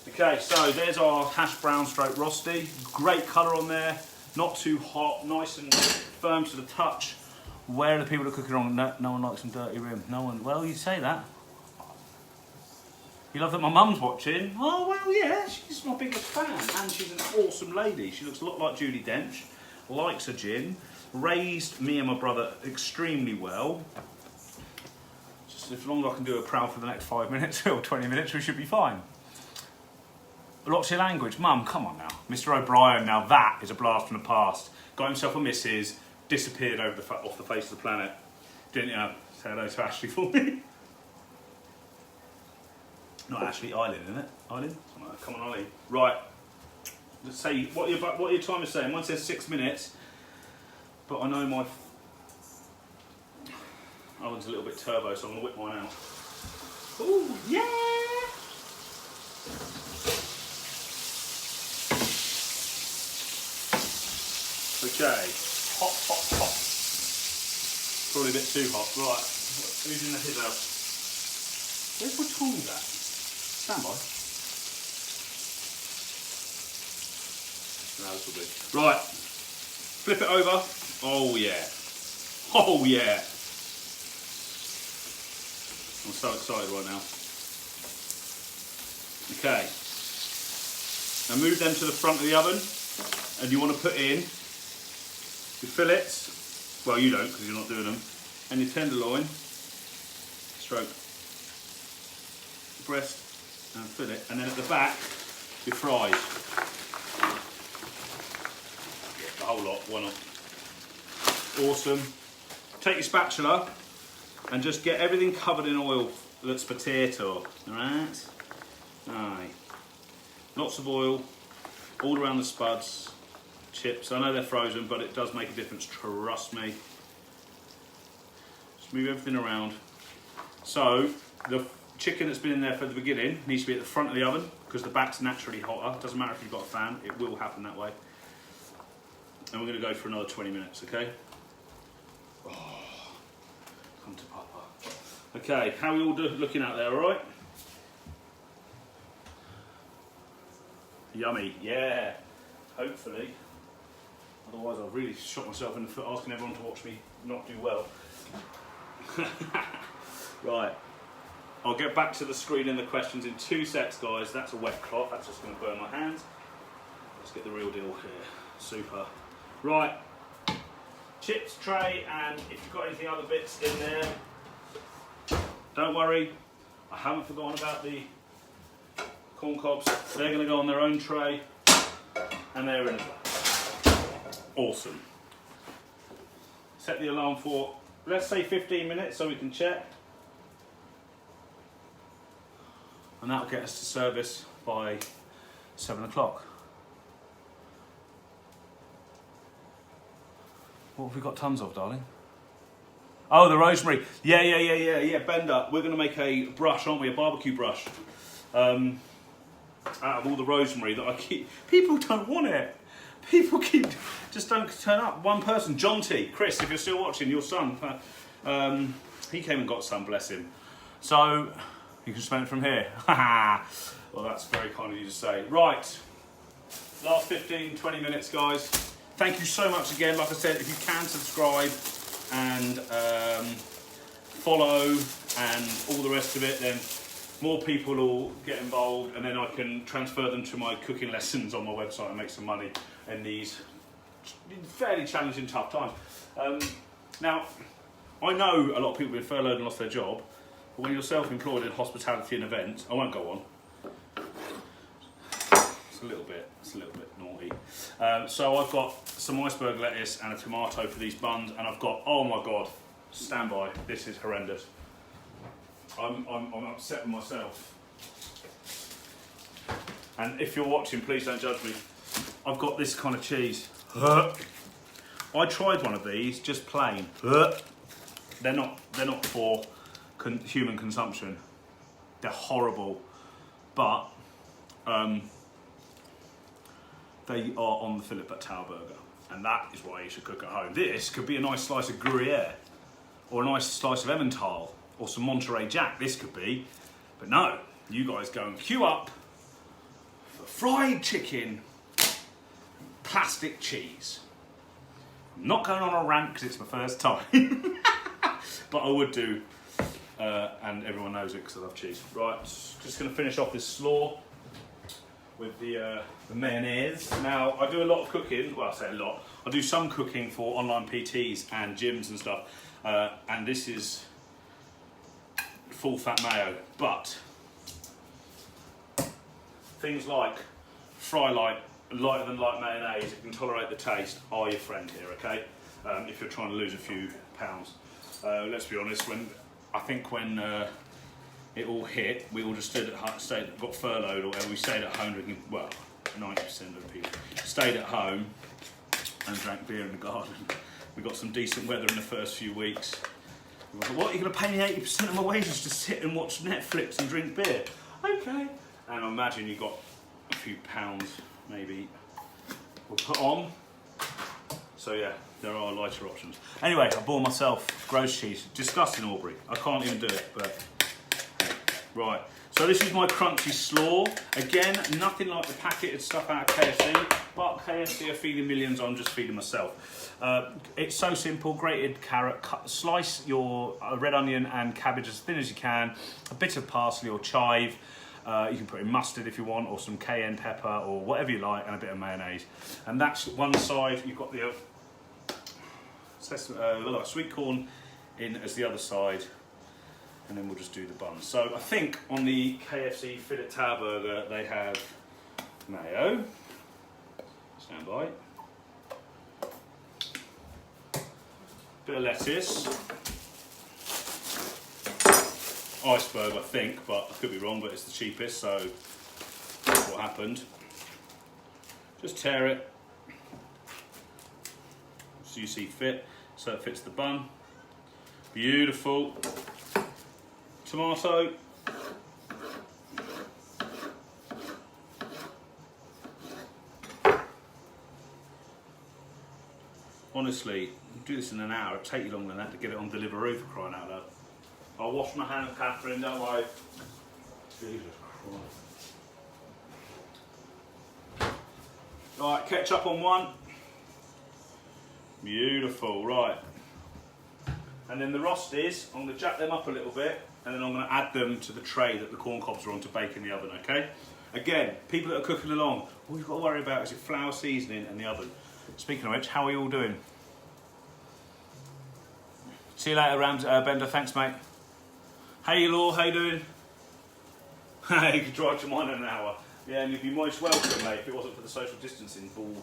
yeah. Okay, so there's our hash brown stroke Rosty. Great colour on there, not too hot, nice and firm to the touch. Where are the people that are cooking wrong? No one likes some dirty rim. No one. Well, you say that. You love that my mum's watching? Oh, well, yeah, she's my biggest fan. And she's an awesome lady. She looks a lot like Judi Dench, likes a gin, raised me and my brother extremely well. Just as long as I can do a proud for the next 5 minutes or 20 minutes, we should be fine. Lots of language. Mum, come on now. Mr. O'Brien, now that is a blast from the past. Got himself a missus, disappeared over off the face of the planet. Didn't you? Say hello to Ashley for me. Not Ashley, Eileen, isn't it? Eileen? Come on, Eileen. Right. Let's say what your time is saying. One says 6 minutes, but I know my oven's a little bit turbo, so I'm gonna whip mine out. Ooh, yeah! Okay. Hot, hot, hot. Probably a bit too hot. Right. Who's in the his house? Where's my tongs at? Stand by. No, this will do. Right. Flip it over. Oh yeah. Oh yeah. I'm so excited right now. Okay. Now move them to the front of the oven, and you want to put in your fillets. Well, you don't because you're not doing them. And your tenderloin, stroke, breast and fillet, and then at the back, your fries. Yeah, the whole lot, why not? Awesome. Take your spatula and just get everything covered in oil that's potato, alright? Aye. Lots of oil, all around the spuds, chips. I know they're frozen, but it does make a difference, trust me. Just move everything around. So, the chicken that's been in there for the beginning needs to be at the front of the oven because the back's naturally hotter. Doesn't matter if you've got a fan, it will happen that way. And we're going to go for another 20 minutes, okay? Oh, come to Papa. Okay, how are we all looking out there, alright? Yummy, yeah. Hopefully. Otherwise I've really shot myself in the foot asking everyone to watch me not do well. Right. I'll get back to the screen and the questions in 2 secs, guys. That's a wet cloth. That's just going to burn my hands. Let's get the real deal here. Super. Right, chips tray, and if you've got anything other bits in there, don't worry, I haven't forgotten about the corn cobs. They're going to go on their own tray, and they're in as well. Awesome. Set the alarm for, let's say 15 minutes so we can check. And that'll get us to service by 7 o'clock. What have we got tons of, darling? Oh, the rosemary. Yeah. Bender, we're going to make a brush, aren't we? A barbecue brush. Out of all the rosemary that I keep. People don't want it. People just don't turn up. One person, John T. Chris, if you're still watching, your son, he came and got some, bless him. So, you can smell it from here. Well, that's very kind of you to say. Right, last 15, 20 minutes, guys. Thank you so much again. Like I said, if you can subscribe and follow and all the rest of it, then more people will get involved, and then I can transfer them to my cooking lessons on my website and make some money in these fairly challenging, tough times. Now, I know a lot of people have been furloughed and lost their job, but when you're self-employed in hospitality and events, I won't go on. It's a little bit naughty. So I've got some iceberg lettuce and a tomato for these buns, and I've got, oh my God, stand by, this is horrendous. I'm upset with myself. And if you're watching, please don't judge me. I've got this kind of cheese. I tried one of these, just plain. They're not for human consumption. They're horrible, but they are on the Philip at Tower burger, and that is why you should cook at home. This could be a nice slice of Gruyere, or a nice slice of Emmental, or some Monterey Jack. This could be, but no. You guys go and queue up for fried chicken, plastic cheese. I'm not going on a rant because it's my first time, but I would do, and everyone knows it because I love cheese. Right, just going to finish off this slaw with the mayonnaise. Now, I do a lot of cooking, well I say a lot, I do some cooking for online PTs and gyms and stuff, and this is full fat mayo, but things like fry light, lighter than light mayonnaise that can tolerate the taste are your friend here, okay? If you're trying to lose a few pounds. Let's be honest, when it all hit, we all just got furloughed, or we stayed at home drinking, well, 90% of the people stayed at home and drank beer in the garden. We got some decent weather in the first few weeks. We were like, what, you're going to pay me 80% of my wages to sit and watch Netflix and drink beer? Okay. And I imagine you got a few pounds, maybe, we'll put on. So yeah, there are lighter options. Anyway, I bought myself gross cheese. Disgusting, Aubrey. I can't even do it, but right. So this is my crunchy slaw. Again, nothing like the packet stuff out of KFC, but KFC are feeding millions, I'm just feeding myself. It's so simple, grated carrot, slice your red onion and cabbage as thin as you can, a bit of parsley or chive, you can put in mustard if you want, or some cayenne pepper, or whatever you like, and a bit of mayonnaise. And that's one side. You've got the sweet corn in as the other side. And then we'll just do the buns. So I think on the KFC Philip Tower burger they have mayo. Stand by. Bit of lettuce. Iceberg, I think, but I could be wrong, but it's the cheapest, so that's what happened. Just tear it so you see fit, so it fits the bun. Beautiful. Tomato. Honestly, do this in an hour. It'll take you longer than that to get it on Deliveroo, for crying out loud. I'll wash my hands, Catherine, don't worry. Jesus Christ. Right, ketchup on one. Beautiful, right. And then the Rosties, I'm going to jack them up a little bit, and then I'm going to add them to the tray that the corn cobs are on to bake in the oven, okay? Again, people that are cooking along, all you've got to worry about is your flour seasoning and the oven. Speaking of which, how are you all doing? See you later, Bender. Thanks, mate. Hey, Law, how you doing? You could drive to mine in an hour. Yeah, and you'd be most welcome, mate, if it wasn't for the social distancing bull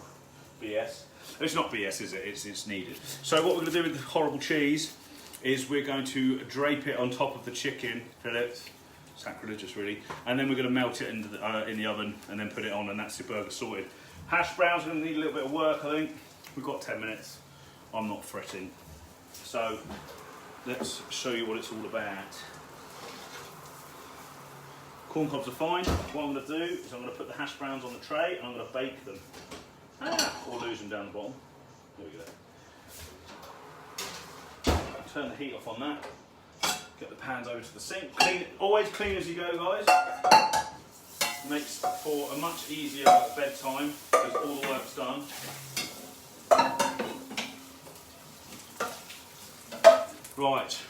BS. It's not BS, is it? It's needed. So what we're going to do with the horrible cheese is we're going to drape it on top of the chicken fillets. Sacrilegious, really. And then we're going to melt it in the oven and then put it on, and that's your burger sorted. Hash browns are going to need a little bit of work, I think. We've got 10 minutes. I'm not fretting. So let's show you what it's all about. Corn cobs are fine. What I'm going to do is I'm going to put the hash browns on the tray and I'm going to bake them. Or lose them down the bottom. There we go. Turn the heat off on that. Get the pans over to the sink. Clean, always clean as you go, guys. Makes for a much easier bedtime because all the work's done. Right.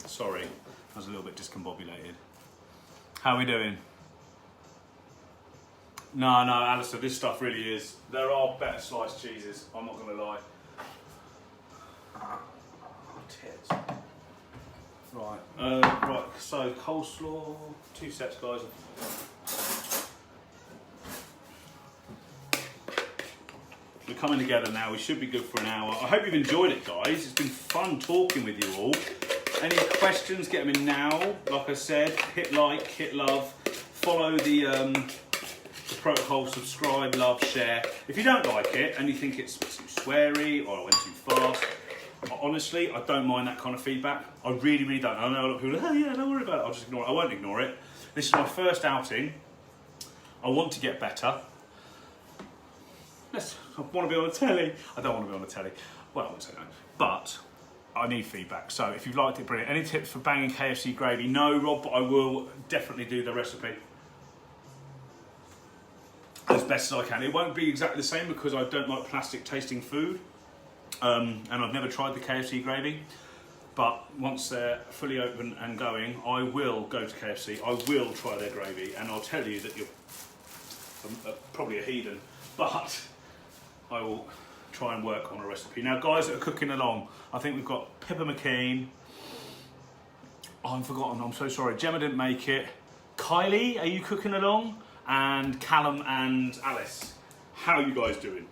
Sorry, I was a little bit discombobulated. How are we doing? No, Alistair, this stuff really is. There are better sliced cheeses, I'm not going to lie. Tits. Right, right, so coleslaw, 2 sets, guys. We're coming together now, we should be good for an hour. I hope you've enjoyed it, guys. It's been fun talking with you all. Any questions, get them in now. Like I said, hit like, hit love, follow the protocol, subscribe, love, share. If you don't like it and you think it's too sweary or I went too fast, honestly, I don't mind that kind of feedback. I really, really don't. I know a lot of people are like, oh yeah, don't worry about it. I'll just ignore it. I won't ignore it. This is my first outing. I want to get better. I want to be on the telly. I don't want to be on the telly. Well, I won't say no. But I need feedback. So if you've liked it, brilliant. Any tips for banging KFC gravy? No, Rob, but I will definitely do the recipe as best as I can. It won't be exactly the same because I don't like plastic tasting food. And I've never tried the KFC gravy. But once they're fully open and going, I will go to KFC. I will try their gravy. And I'll tell you that you're probably a heathen. But I will try and work on a recipe. Now, guys that are cooking along, I think we've got Pippa McKean. Oh, I've forgotten, I'm so sorry. Gemma didn't make it. Kylie, are you cooking along? And Callum and Alice. How are you guys doing?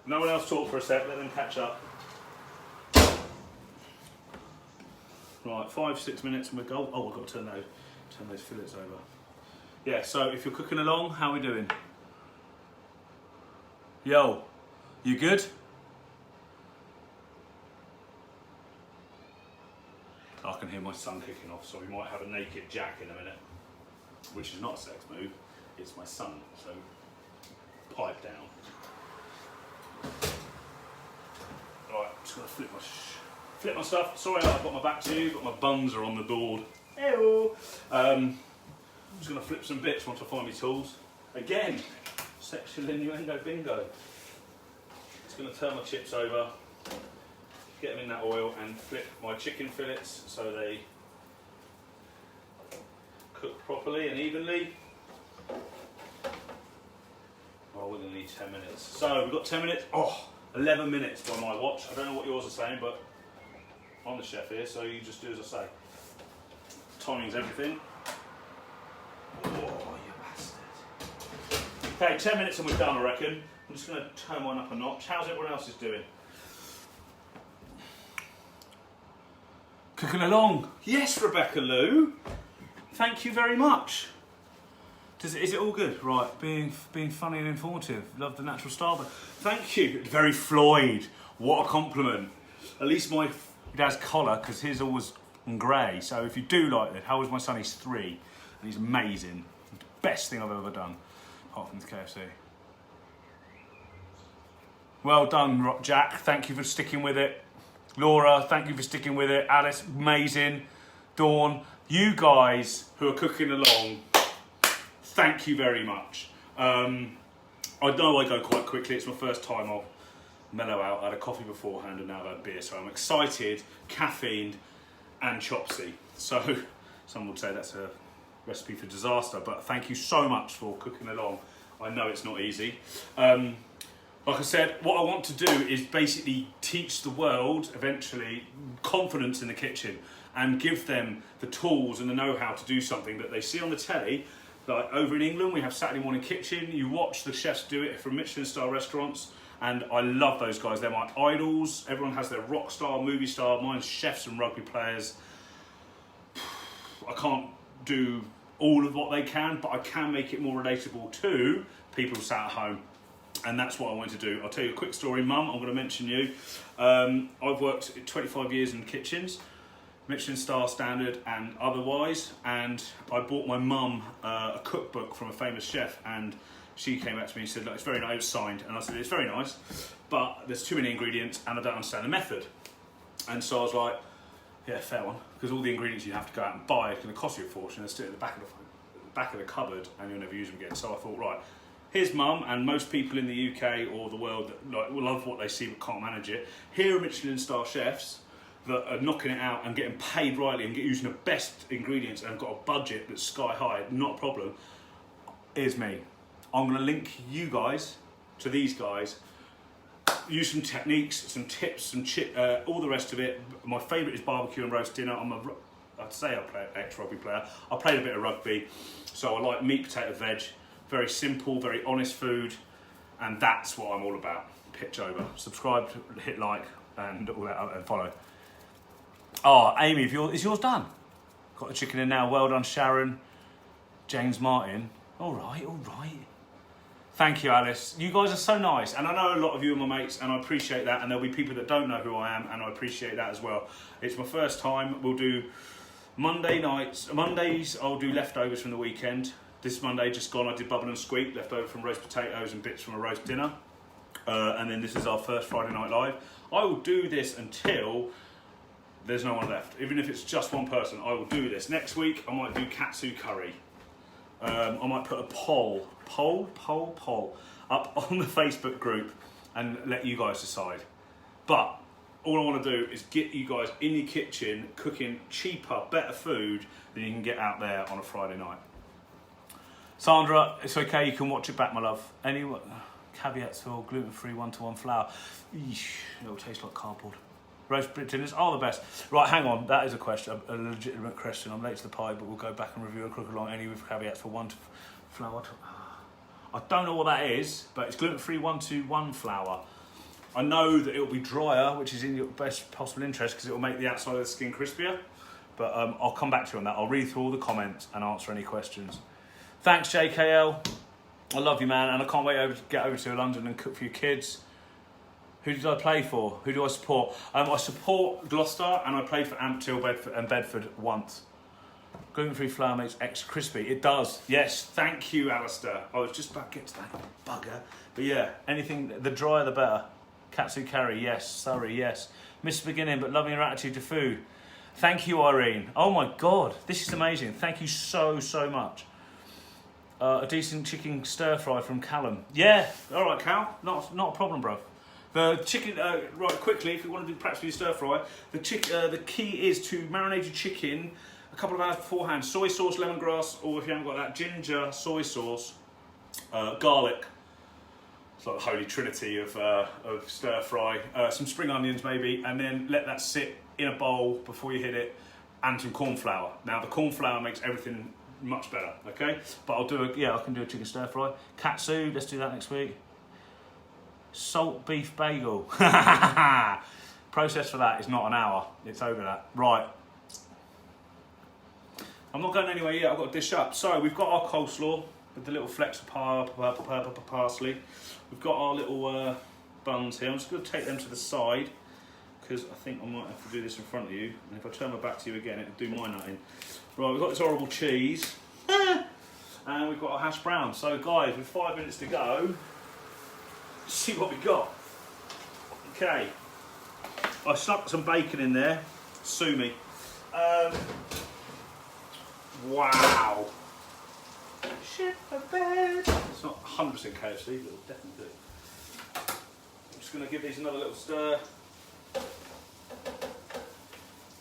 No one else talk for a sec, let them catch up. Right, 5-6 minutes and we're go. Oh, I've got to turn those fillets over. Yeah, so if you're cooking along, how are we doing? Yo, you good? I can hear my son kicking off, so we might have a naked Jack in a minute, which is not a sex move, it's my son, so pipe down. Right, I'm just going to flip my stuff. Sorry I've got my back to you, but my buns are on the board. Ew. I'm just going to flip some bits once I find my tools. Again, sexual innuendo bingo. Just going to turn my chips over, get them in that oil and flip my chicken fillets so they cook properly and evenly. Oh, we're going to need 10 minutes. So we've got 10 minutes. Oh, 11 minutes by my watch. I don't know what yours are saying, but I'm the chef here, so you just do as I say. Timing's everything. Oh, you bastard. Okay, 10 minutes and we're done, I reckon. I'm just going to turn mine up a notch. How's everyone else is doing? Cooking along. Yes, Rebecca Lou. Thank you very much. Is it all good? Right, being funny and informative. Love the natural style. But thank you. Very Floyd. What a compliment. At least my dad's collar, because his always grey. So if you do like it, how old is my son? He's 3, and he's amazing. Best thing I've ever done, apart from the KFC. Well done, Jack. Thank you for sticking with it. Laura, thank you for sticking with it. Alice, amazing. Dawn, you guys who are cooking along, thank you very much. I know I go quite quickly. It's my first time. I'll mellow out. I had a coffee beforehand and now I've had beer, so I'm excited, caffeined and chopsy. So some would say that's a recipe for disaster. But thank you so much for cooking along. I know it's not easy. Like I said, what I want to do is basically teach the world, eventually, confidence in the kitchen and give them the tools and the know-how to do something that they see on the telly. Like over in England, we have Saturday Morning Kitchen. You watch the chefs do it from Michelin-star restaurants, and I love those guys. They're my idols. Everyone has their rock star, movie star. Mine's chefs and rugby players. I can't do all of what they can, but I can make it more relatable to people sat at home. And that's what I want to do. I'll tell you a quick story. Mum, I'm going to mention you. I've worked 25 years in kitchens, Michelin star standard and otherwise, and I bought my mum a cookbook from a famous chef, and she came back to me and said, look, it's very nice, it's signed. And I said, it's very nice, but there's too many ingredients and I don't understand the method. And so I was like, yeah, fair one, because all the ingredients you have to go out and buy are going to cost you a fortune. They're still at the back of the cupboard and you'll never use them again. So I thought, right, here's Mum, and most people in the UK or the world that will love what they see but can't manage it. Here are Michelin star chefs that are knocking it out and getting paid rightly and using the best ingredients and have got a budget that's sky high, not a problem. Here's me. I'm going to link you guys to these guys. Use some techniques, some tips, all the rest of it. My favourite is barbecue and roast dinner. I'd say I'm an ex-rugby player. I played a bit of rugby, so I like meat, potato, veg. Very simple, very honest food, and that's what I'm all about. Pitch over, subscribe, hit like, and all that, and follow. Oh, Amy, is yours done? Got the chicken in now. Well done, Sharon. James Martin. All right, all right. Thank you, Alice. You guys are so nice, and I know a lot of you are my mates, and I appreciate that, and there'll be people that don't know who I am, and I appreciate that as well. It's my first time. We'll do Mondays I'll do leftovers from the weekend. This Monday just gone, I did bubble and squeak, left over from roast potatoes and bits from a roast dinner. And then this is our first Friday Night Live. I will do this until there's no one left. Even if it's just one person, I will do this. Next week, I might do katsu curry. I might put a poll up on the Facebook group and let you guys decide. But all I want to do is get you guys in your kitchen cooking cheaper, better food than you can get out there on a Friday night. Sandra, it's okay, you can watch it back, my love. Any caveats for gluten-free 1-to-1 flour? Eesh, it'll taste like cardboard. Roast dinners are the best. Right, hang on, that is a question, a legitimate question. I'm late to the pie, but we'll go back and review a cook along. Any with caveats for flour? I don't know what that is, but it's gluten-free 1-to-1 flour. I know that it'll be drier, which is in your best possible interest because it will make the outside of the skin crispier. But I'll come back to you on that. I'll read through all the comments and answer any questions. Thanks, JKL. I love you, man, and I can't wait to get over to London and cook for your kids. Who did I play for? Who do I support? I support Gloucester, and I played for Ampthill and Bedford once. Gluten-free flour makes extra crispy. It does. Yes, thank you, Alistair. I was just about to get to that bugger. But yeah, anything, the drier the better. Katsu curry, yes. Surrey, yes. Missed the beginning, but loving your attitude to food. Thank you, Irene. Oh my God, this is amazing. Thank you so, so much. A decent chicken stir fry from Callum. Yeah, all right, Cal. Not a problem, bro. The chicken, right, quickly, if you want to do perhaps your stir fry, the key is to marinate your chicken a couple of hours beforehand. Soy sauce, lemongrass, or if you haven't got that, ginger, soy sauce, garlic. It's like the holy trinity of stir fry. Some spring onions maybe, and then let that sit in a bowl before you hit it, and some corn flour. Now the corn flour makes everything much better, okay? But I can do a chicken stir fry. Katsu, let's do that next week. Salt beef bagel. Process for that is not an hour, it's over that. Right. I'm not going anywhere yet, I've got to dish up. So we've got our coleslaw with the little flecks of parsley. We've got our little buns here. I'm just going to take them to the side because I think I might have to do this in front of you. And if I turn my back to you again, it'll do my nutting. Right, we've got this horrible cheese. And we've got our hash brown. So guys, with 5 minutes to go, let's see what we got. Okay. I stuck some bacon in there. Sue me. Wow. Shit a bed. It's not 100% KFC, but it'll definitely do. I'm just going to give these another little stir.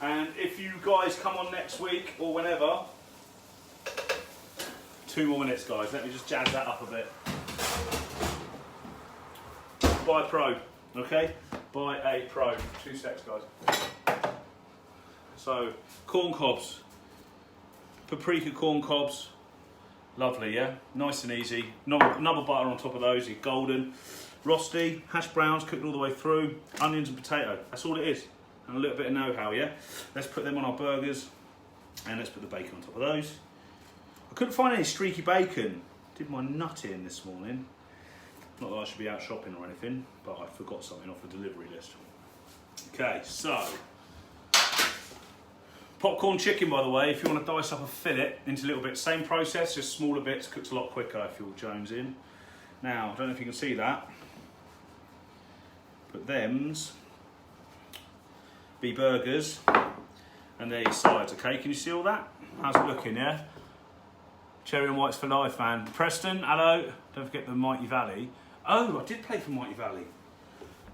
And if you guys come on next week or whenever, 2 more minutes, guys. Let me just jazz that up a bit. Buy a Pro, okay? Buy a Pro. 2 secs, guys. So, corn cobs. Paprika corn cobs. Lovely, yeah? Nice and easy. Another butter on top of those, you're golden. Rosti, hash browns cooked all the way through. Onions and potato. That's all it is. And a little bit of know-how, yeah? Let's put them on our burgers. And let's put the bacon on top of those. I couldn't find any streaky bacon. Did my nut in this morning. Not that I should be out shopping or anything, but I forgot something off the delivery list. Okay, so. Popcorn chicken, by the way, if you want to dice up a fillet into little bits, same process, just smaller bits, cooks a lot quicker if you're Jones in. Now, I don't know if you can see that, but them's be burgers, and there your sides, okay? Can you see all that? How's it looking, yeah? Cherry and whites for life, man. Preston, hello. Don't forget the Mighty Valley. Oh, I did play for Mighty Valley.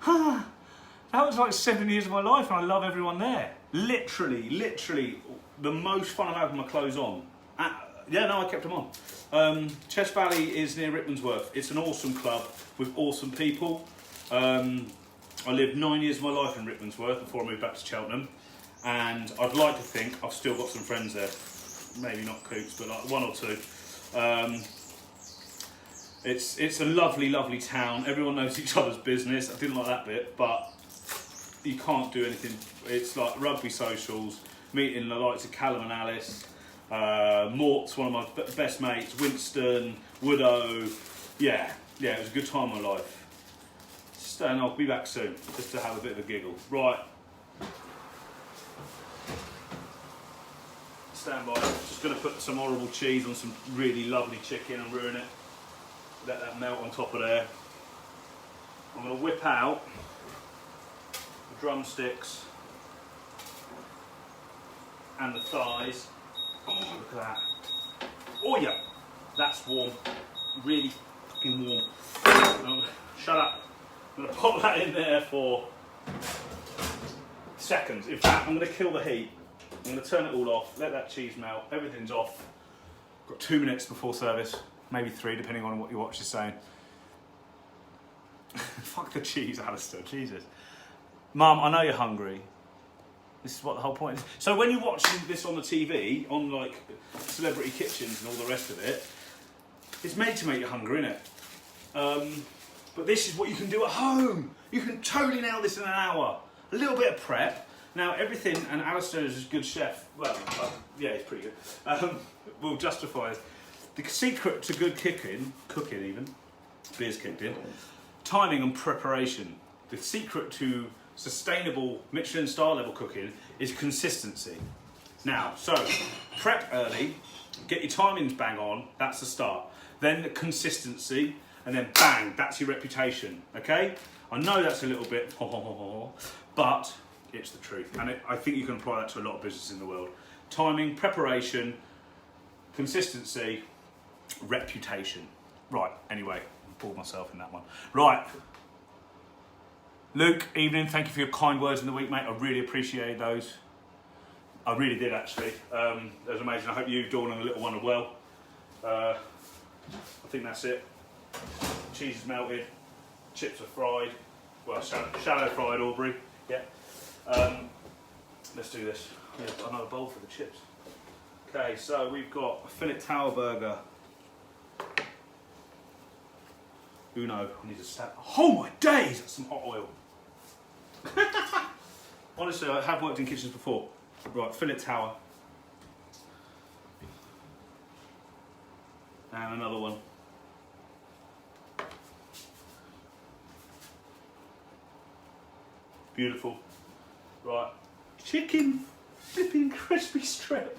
That was like 7 years of my life, and I love everyone there. Literally, the most fun I've had with my clothes on. Yeah, no, I kept them on. Chess Valley is near Rickmansworth. It's an awesome club with awesome people. I lived 9 years of my life in Rickmansworth before I moved back to Cheltenham, and I'd like to think I've still got some friends there. Maybe not Coots, but like 1 or 2. It's a lovely town. Everyone knows each other's business. I didn't like that bit, but you can't do anything. It's like rugby socials, meeting the likes of Callum and Alice, Mort's one of my best mates, Winston, Woodo. Yeah, it was a good time of my life. And I'll be back soon, just to have a bit of a giggle. Right. Stand by. Just going to put some horrible cheese on some really lovely chicken and ruin it. Let that melt on top of there. I'm going to whip out the drumsticks and the thighs. Oh, look at that. Oh yeah, that's warm. Really fucking warm. Shut up. I'm going to pop that in there for seconds. In fact, I'm going to kill the heat. I'm going to turn it all off, let that cheese melt, everything's off. Got 2 minutes before service, maybe 3, depending on what your watch is saying. Fuck the cheese, Alistair, Jesus. Mum, I know you're hungry. This is what the whole point is. So when you're watching this on the TV, on like Celebrity Kitchens and all the rest of it, it's made to make you hungry, innit? But this is what you can do at home. You can totally nail this in an hour. A little bit of prep. Now everything, and Alistair is a good chef. Well, yeah, he's pretty good. Will justify it. The secret to good cooking even, beer's kicked in, timing and preparation. The secret to sustainable Michelin star level cooking is consistency. Now, so prep early, get your timings bang on, that's the start. Then the consistency, and then bang, that's your reputation, okay? I know that's a little bit, but it's the truth. And I think you can apply that to a lot of businesses in the world. Timing, preparation, consistency, reputation. Right, anyway, I pulled myself in that one. Right. Luke, evening, thank you for your kind words in the week, mate. I really appreciate those. I really did, actually. That was amazing. I hope you, Dawn, and the little one are well. I think that's it. Cheese is melted. Chips are fried. Well, shallow fried, Aubrey. Yeah. Let's do this. Yeah, another bowl for the chips. Okay, so we've got a fillet tower burger. Uno, I need to stab. Oh my days, that's some hot oil. Honestly, I have worked in kitchens before. Right, fillet tower. And another one. Beautiful. Right, chicken flipping crispy strip.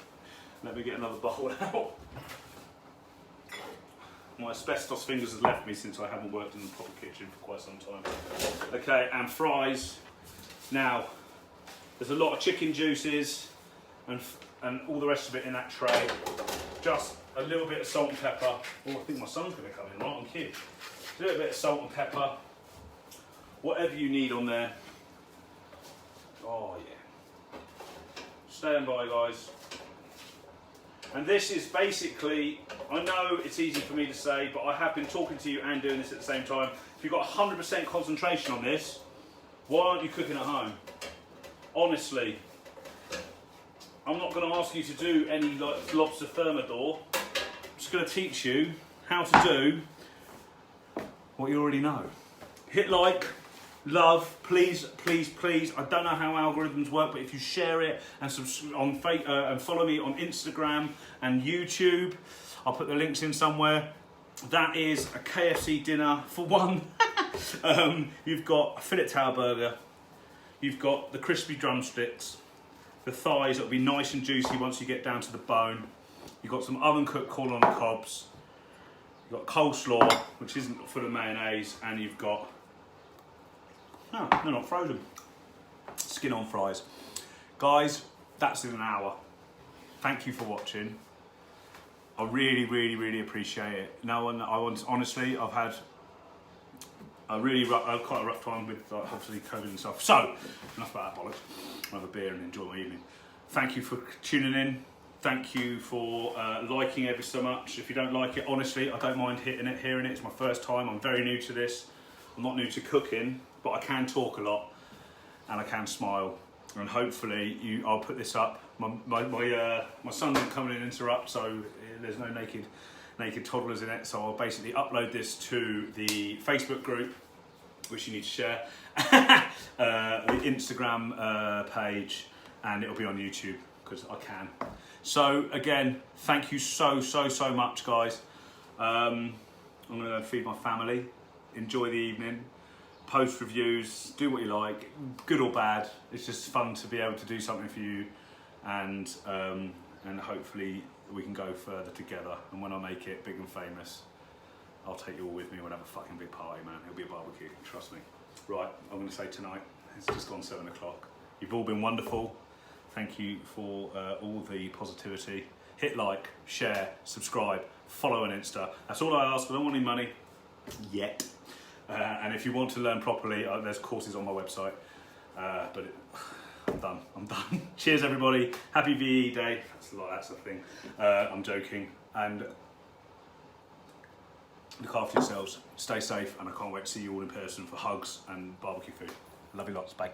Let me get another bowl out. My asbestos fingers have left me since I haven't worked in the proper kitchen for quite some time. Okay, and fries. Now, there's a lot of chicken juices and all the rest of it in that tray. Just a little bit of salt and pepper. Oh, I think my son's going to come in right on cue. A little bit of salt and pepper. Whatever you need on there. Oh yeah. Stand by, guys. And this is basically, I know it's easy for me to say, but I have been talking to you and doing this at the same time. If you've got 100% concentration on this, why aren't you cooking at home? Honestly, I'm not going to ask you to do any like lobster thermidor. I'm just going to teach you how to do what you already know. Hit like, love, please, please, please. I don't know how algorithms work, but if you share it and and follow me on Instagram and YouTube, I'll put the links in somewhere. That is a KFC dinner for one. You've got a fillet tower burger. You've got the crispy drumsticks, the thighs that'll be nice and juicy once you get down to the bone. You've got some oven cooked corn on the cobs. You've got coleslaw, which isn't full of mayonnaise, and you've got, no, they're not frozen, skin on fries. Guys, that's in an hour. Thank you for watching. I really, really, really appreciate it. Honestly, I've had quite a rough time with obviously COVID and stuff. So, enough about that bollocks. I'll have a beer and enjoy my evening. Thank you for tuning in. Thank you for liking ever so much. If you don't like it, honestly, I don't mind hearing it. It's my first time. I'm very new to this. I'm not new to cooking, but I can talk a lot and I can smile. And hopefully, I'll put this up. My son didn't come in and interrupt, so there's no naked toddlers in it. So I'll basically upload this to the Facebook group, which you need to share, the Instagram page, and it'll be on YouTube because I can. So again, thank you so much, guys. I'm gonna go feed my family. Enjoy the evening. Post reviews, do what you like, good or bad. It's just fun to be able to do something for you, and hopefully we can go further together. And when I make it big and famous, I'll take you all with me. We'll have a fucking big party, man. It'll be a barbecue, trust me. Right, I'm going to say tonight, it's just gone 7 o'clock. You've all been wonderful. Thank you for all the positivity. Hit like, share, subscribe, follow on Insta. That's all I ask. I don't want any money yet. And if you want to learn properly, there's courses on my website. I'm done. Cheers, everybody. Happy VE Day. That's a thing. I'm joking. And look after yourselves. Stay safe. And I can't wait to see you all in person for hugs and barbecue food. Love you lots. Bye.